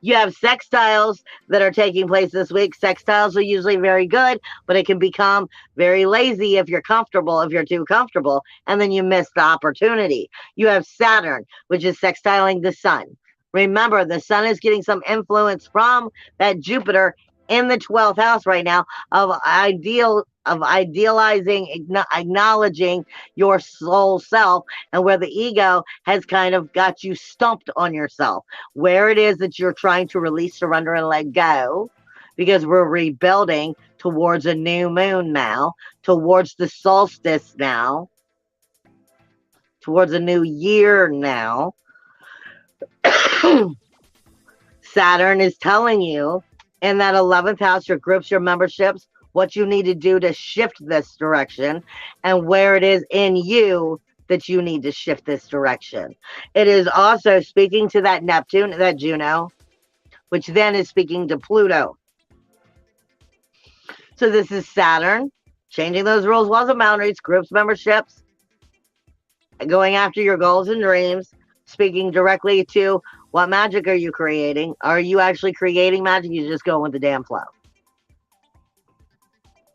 You have sextiles that are taking place this week. Sextiles are usually very good, but it can become very lazy if you're comfortable, if you're too comfortable, and then you miss the opportunity. You have Saturn, which is sextiling the sun. Remember, the sun is getting some influence from that Jupiter in the 12th house right now of idealizing, acknowledging your soul self, and where the ego has kind of got you stumped on yourself, where it is that you're trying to release, surrender, and let go, because we're rebuilding towards a new moon now, towards the solstice now, towards a new year now. Saturn is telling you in that 11th house, your groups, your memberships, what you need to do to shift this direction, and where it is in you that you need to shift this direction. It is also speaking to that Neptune, that Juno, which then is speaking to Pluto. So this is Saturn, changing those rules, laws, and boundaries, groups, memberships, going after your goals and dreams, speaking directly to what magic are you creating? Are you actually creating magic? You just go with the damn flow.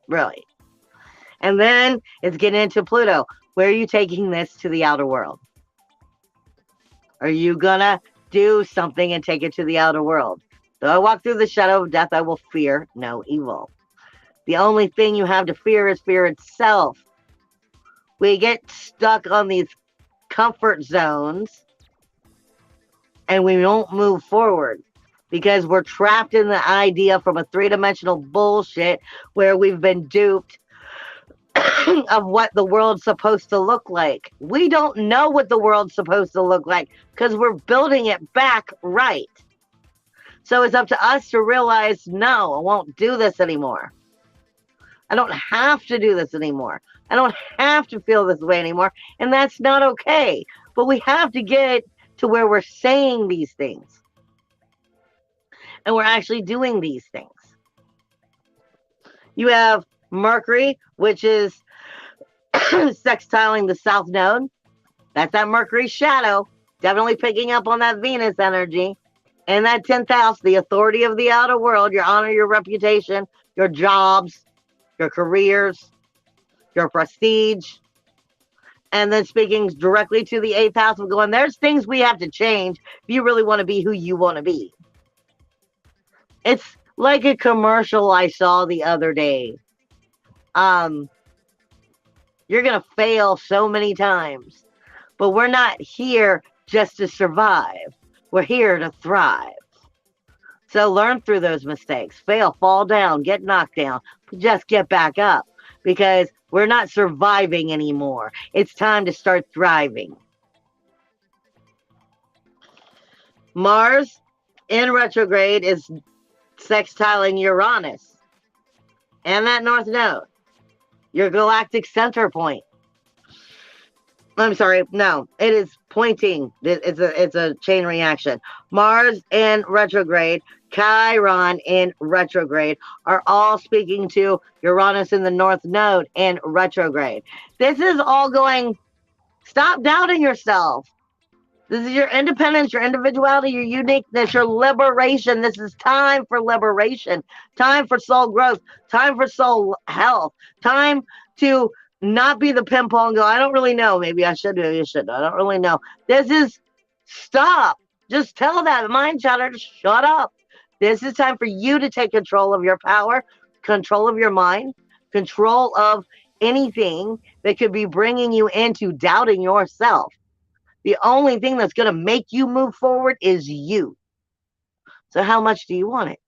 Really. And then it's getting into Pluto. Where are you taking this to the outer world? Are you gonna do something and take it to the outer world? Though I walk through the shadow of death, I will fear no evil. The only thing you have to fear is fear itself. We get stuck on these comfort zones and we don't move forward because we're trapped in the idea from a three-dimensional bullshit where we've been duped of what the world's supposed to look like. We don't know what the world's supposed to look like because we're building it back right. So it's up to us to realize, no, I won't do this anymore. I don't have to do this anymore. I don't have to feel this way anymore. And that's not okay. But we have to get to where we're saying these things. And we're actually doing these things. You have Mercury, which is sextiling the South Node. That's that Mercury shadow. Definitely picking up on that Venus energy. And that 10th house, the authority of the outer world, your honor, your reputation, your jobs, your careers, your prestige. And then speaking directly to the 8th house, we're going, there's things we have to change if you really want to be who you want to be. It's like a commercial I saw the other day. You're going to fail so many times, but we're not here just to survive. We're here to thrive. So learn through those mistakes. Fail, fall down, get knocked down, but just get back up because we're not surviving anymore. It's time to start thriving. Mars in retrograde is sextiling Uranus and that North Node, your galactic center point. I'm sorry, no, it is pointing. It's a chain reaction. Mars in retrograde, Chiron in retrograde are all speaking to Uranus in the North Node in retrograde. This is all going, stop doubting yourself. This is your independence, your individuality, your uniqueness, your liberation. This is time for liberation, time for soul growth, time for soul health, time to not be the ping pong go, I don't really know. Maybe I should, maybe I shouldn't. I don't really know. This is stop. Just tell that mind chatter to shut up. This is time for you to take control of your power, control of your mind, control of anything that could be bringing you into doubting yourself. The only thing that's going to make you move forward is you. So how much do you want it?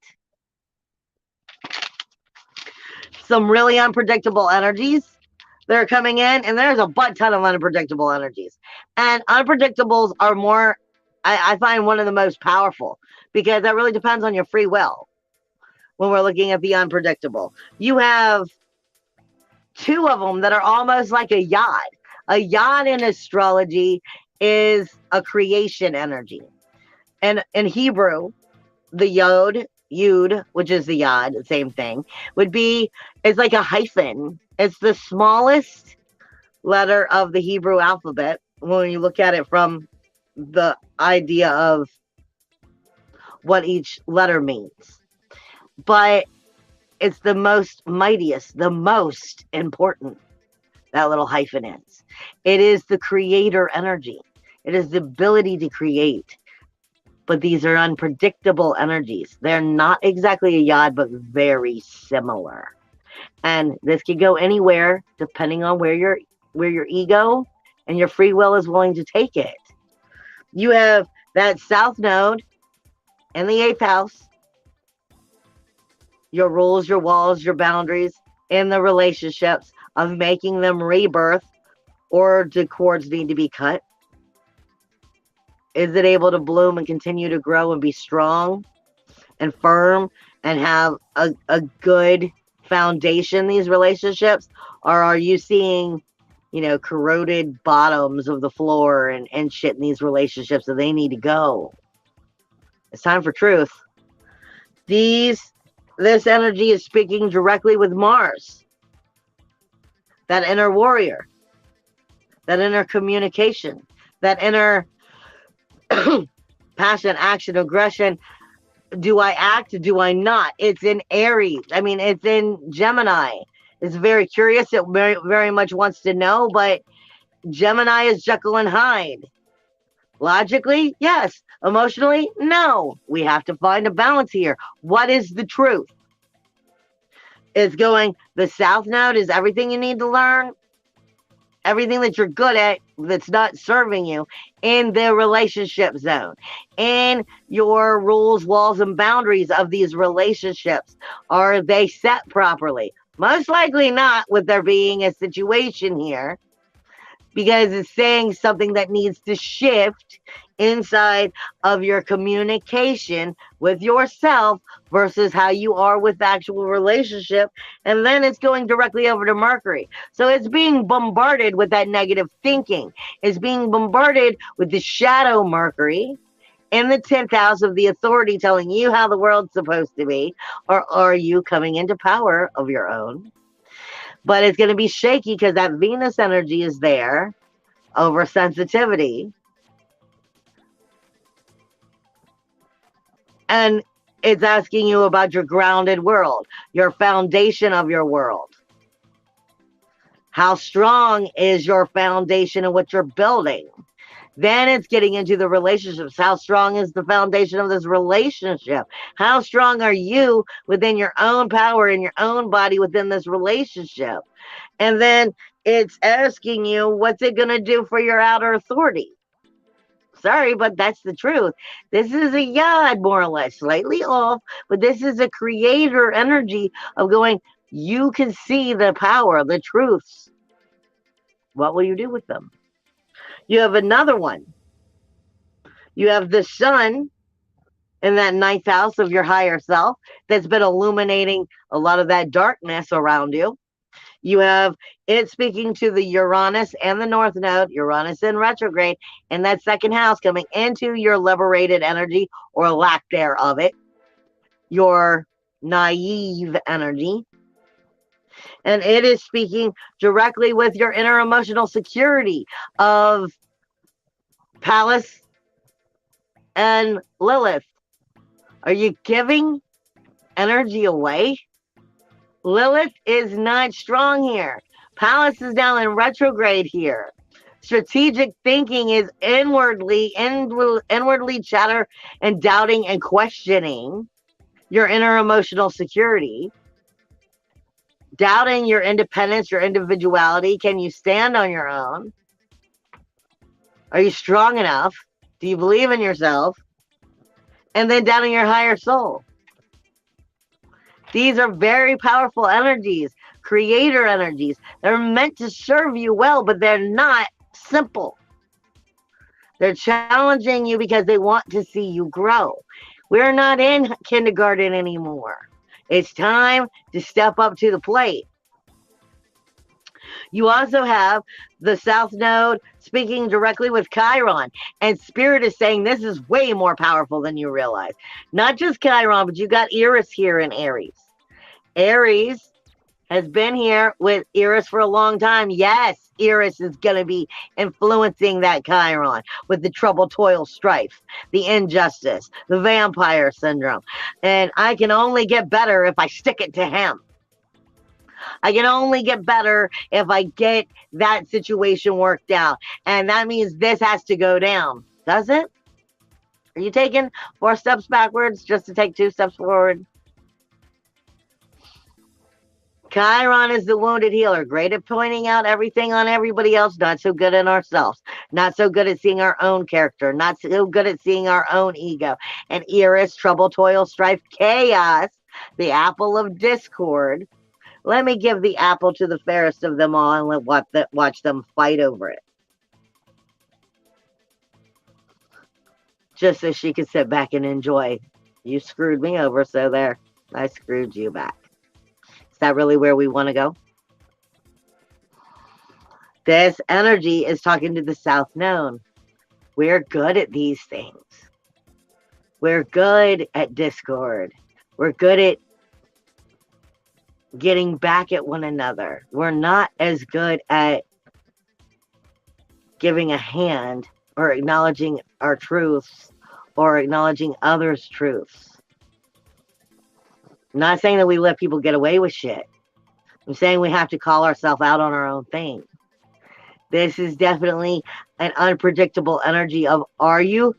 Some really unpredictable energies that are coming in, and there's a butt ton of unpredictable energies. And unpredictables are more, I find, one of the most powerful, because that really depends on your free will when we're looking at the unpredictable. You have two of them that are almost like a yod. A yod in astrology is a creation energy. And in Hebrew, the yod, which is the yod, the same thing, it's like a hyphen. It's the smallest letter of the Hebrew alphabet when you look at it from the idea of what each letter means. But it's the most mightiest, the most important, that little hyphen is. It is the creator energy. It is the ability to create. But these are unpredictable energies. They're not exactly a yod, but very similar. And this could go anywhere depending on where your ego and your free will is willing to take it. You have that south node in the 8th house. Your rules, your walls, your boundaries in the relationships of making them rebirth, or do cords need to be cut? Is it able to bloom and continue to grow and be strong and firm and have a good foundation, these relationships? Or are you seeing, corroded bottoms of the floor and shit in these relationships, so they need to go? It's time for truth. This energy is speaking directly with Mars, that inner warrior, that inner communication, that inner passion, action, aggression. Do I act? Do I not? It's in Aries. It's in Gemini. It's very curious. It very, very much wants to know, but Gemini is Jekyll and Hyde. Logically, yes. Emotionally, no. We have to find a balance here. What is the truth? It's going, the South Node is everything you need to learn, everything that you're good at that's not serving you in the relationship zone, in your rules, walls, and boundaries of these relationships. Are they set properly? Most likely not, with there being a situation here, because it's saying something that needs to shift inside of your communication with yourself versus how you are with the actual relationship. And then it's going directly over to Mercury. So it's being bombarded with that negative thinking. It's being bombarded with the shadow Mercury in the 10th house of the authority, telling you how the world's supposed to be. Or are you coming into power of your own? But it's going to be shaky because that Venus energy is there over sensitivity. And it's asking you about your grounded world, your foundation of your world. How strong is your foundation and what you're building? Then it's getting into the relationships. How strong is the foundation of this relationship? How strong are you within your own power and your own body within this relationship? And then it's asking you, what's it going to do for your outer authority? Sorry, but that's the truth. This is a yod, more or less, slightly off, but this is a creator energy of going, you can see the power, the truths. What will you do with them? You have another one. You have the sun in that 9th house of your higher self that's been illuminating a lot of that darkness around you. You have it speaking to the Uranus and the North Node, Uranus in retrograde, and that 2nd house coming into your liberated energy, or lack thereof it, your naive energy. And it is speaking directly with your inner emotional security of Pallas and Lilith. Are you giving energy away? Lilith is not strong here. Pallas is down in retrograde here. Strategic thinking is inwardly chatter and doubting and questioning. your inner emotional security, doubting your independence, your individuality. Can you stand on your own? Are you strong enough? Do you believe in yourself? And then doubting your higher soul. These are very powerful energies, creator energies. They're meant to serve you well, but they're not simple. They're challenging you because they want to see you grow. We're not in kindergarten anymore. It's time to step up to the plate. You also have the South Node speaking directly with Chiron. And Spirit is saying this is way more powerful than you realize. Not just Chiron, but you got Eris here in Aries. Aries has been here with Eris for a long time. Yes, Eris is going to be influencing that Chiron with the trouble, toil, strife, the injustice, the vampire syndrome. And I can only get better if I stick it to him. I can only get better if I get that situation worked out. And that means this has to go down. Does it? Are you taking 4 steps backwards just to take 2 steps forward? Chiron is the wounded healer, great at pointing out everything on everybody else, not so good at ourselves, not so good at seeing our own character, not so good at seeing our own ego. And Eris, trouble, toil, strife, chaos, the apple of discord. Let me give the apple to the fairest of them all and watch them fight over it. Just so she could sit back and enjoy. You screwed me over, so there, I screwed you back. Is that really where we want to go? This energy is talking to the South Node. We're good at these things. We're good at discord. We're good at getting back at one another. We're not as good at giving a hand or acknowledging our truths or acknowledging others' truths. I'm not saying that we let people get away with shit. I'm saying we have to call ourselves out on our own thing. This is definitely an unpredictable energy of, are you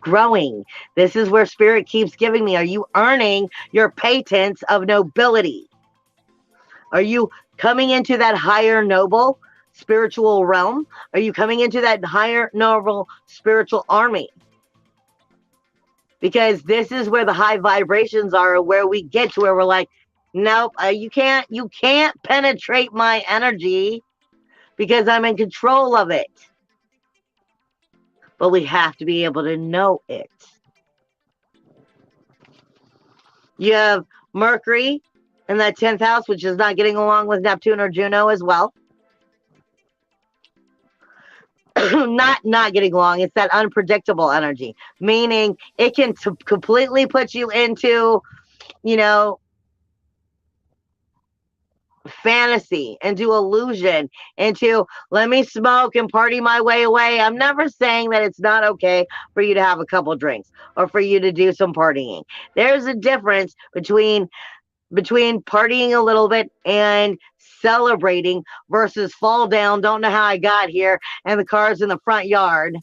growing? This is where Spirit keeps giving me. Are you earning your patents of nobility? Are you coming into that higher noble spiritual realm? Are you coming into that higher noble spiritual army? Because this is where the high vibrations are, where we get to where we're like, nope, you can't penetrate my energy because I'm in control of it. But we have to be able to know it. You have Mercury in that 10th house, which is not getting along with Neptune or Juno as well. not getting along. It's that unpredictable energy, meaning it can completely put you into, fantasy, into illusion, into let me smoke and party my way away. I'm never saying that it's not okay for you to have a couple drinks or for you to do some partying. There's a difference between partying a little bit and celebrating versus fall down, don't know how I got here, and the car's in the front yard.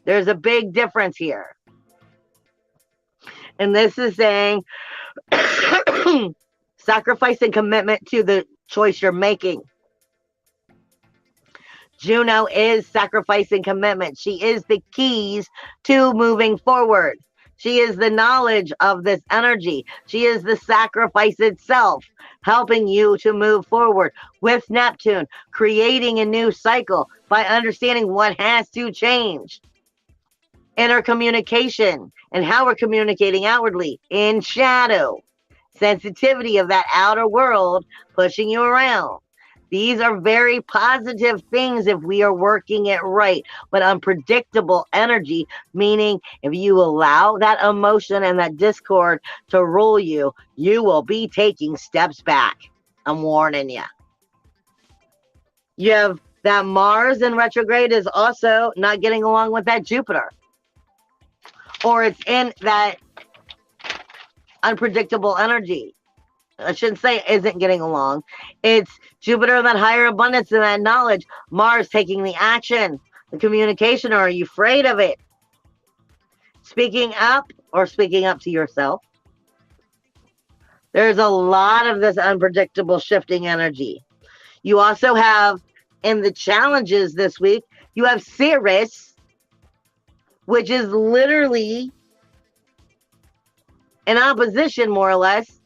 There's a big difference here. And this is saying sacrifice and commitment to the choice you're making. Juno is sacrifice and commitment. She is the keys to moving forward. She is the knowledge of this energy. She is the sacrifice itself, helping you to move forward with Neptune, creating a new cycle by understanding what has to change. Inner communication and how we're communicating outwardly in shadow. Sensitivity of that outer world pushing you around. These are very positive things if we are working it right, but unpredictable energy, meaning if you allow that emotion and that discord to rule you, you will be taking steps back. I'm warning you. You have that Mars in retrograde is also not getting along with that Jupiter. Or it's in that unpredictable energy. I shouldn't say isn't getting along. It's Jupiter, that higher abundance and that knowledge. Mars taking the action, the communication. Or are you afraid of it? Speaking up or speaking up to yourself. There's a lot of this unpredictable shifting energy. You also have, in the challenges this week, you have Ceres, which is literally in opposition, more or less,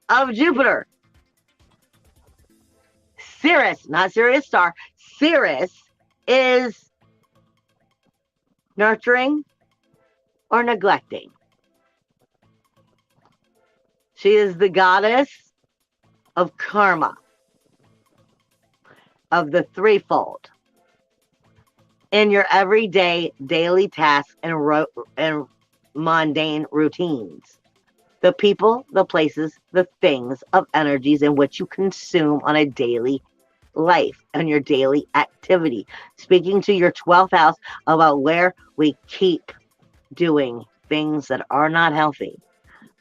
of Jupiter. Ceres, not Sirius Star, Ceres is nurturing or neglecting. She is the goddess of karma, of the threefold in your everyday daily tasks and mundane routines. The people, the places, the things of energies in which you consume on a daily life and your daily activity. Speaking to your 12th house about where we keep doing things that are not healthy,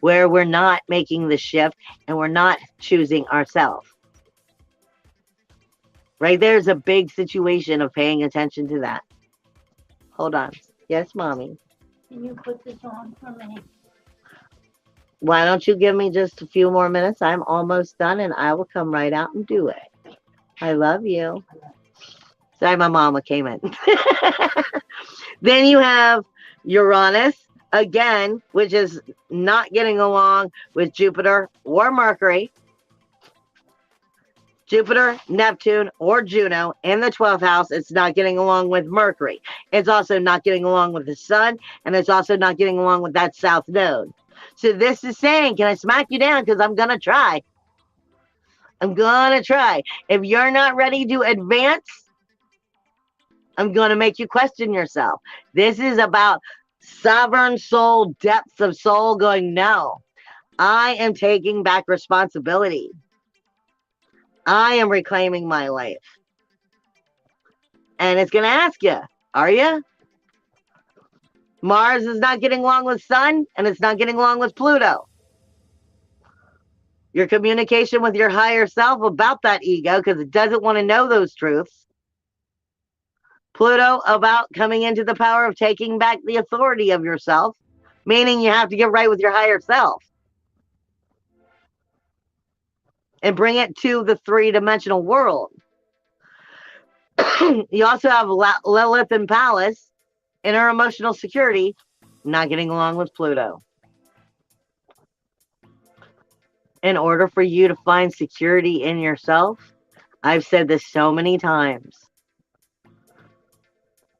where we're not making the shift and we're not choosing ourselves. Right there's a big situation of paying attention to that. Hold on. Yes, Mommy. Can you put this on for me? Why don't you give me just a few more minutes? I'm almost done and I will come right out and do it. I love you. Sorry, my mama came in. Then you have Uranus, again, which is not getting along with Jupiter or Mercury. Jupiter, Neptune, or Juno in the 12th house, it's not getting along with Mercury. It's also not getting along with the sun, and it's also not getting along with that south node. So this is saying, can I smack you down? Because I'm going to try. I'm going to try. If you're not ready to advance, I'm going to make you question yourself. This is about sovereign soul, depths of soul going, no, I am taking back responsibility. I am reclaiming my life. And it's going to ask you, are you? Mars is not getting along with Sun, and it's not getting along with Pluto. Your communication with your higher self about that ego, because it doesn't want to know those truths. Pluto about coming into the power of taking back the authority of yourself, meaning you have to get right with your higher self. And bring it to the three-dimensional world. You also have Lilith and Pallas, inner emotional security, not getting along with Pluto. In order for you to find security in yourself, I've said this so many times.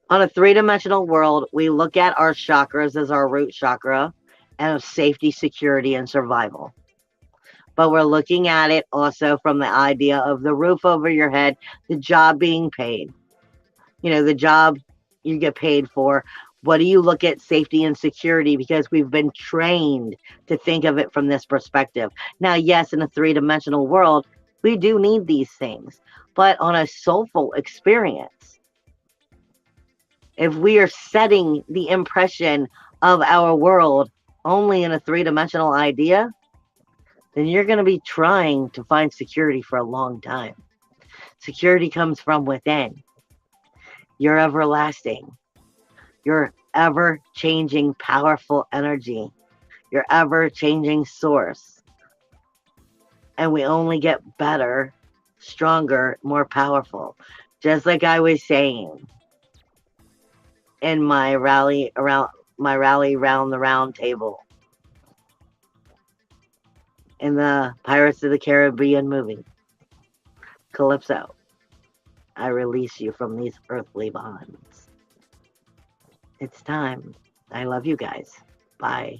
On a three-dimensional world, we look at our chakras as our root chakra and of safety, security, and survival. But we're looking at it also from the idea of the roof over your head, the job being paid. You know, the job you get paid for. What do you look at safety and security? Because we've been trained to think of it from this perspective. Now, yes, in a three-dimensional world, we do need these things. But on a soulful experience, if we are setting the impression of our world only in a three-dimensional idea, then you're going to be trying to find security for a long time. Security comes from within. You're everlasting. Your ever-changing, powerful energy. Your ever-changing source. And we only get better, stronger, more powerful. Just like I was saying in my rally around the round table in the Pirates of the Caribbean movie, Calypso. I release you from these earthly bonds. It's time. I love you guys. Bye.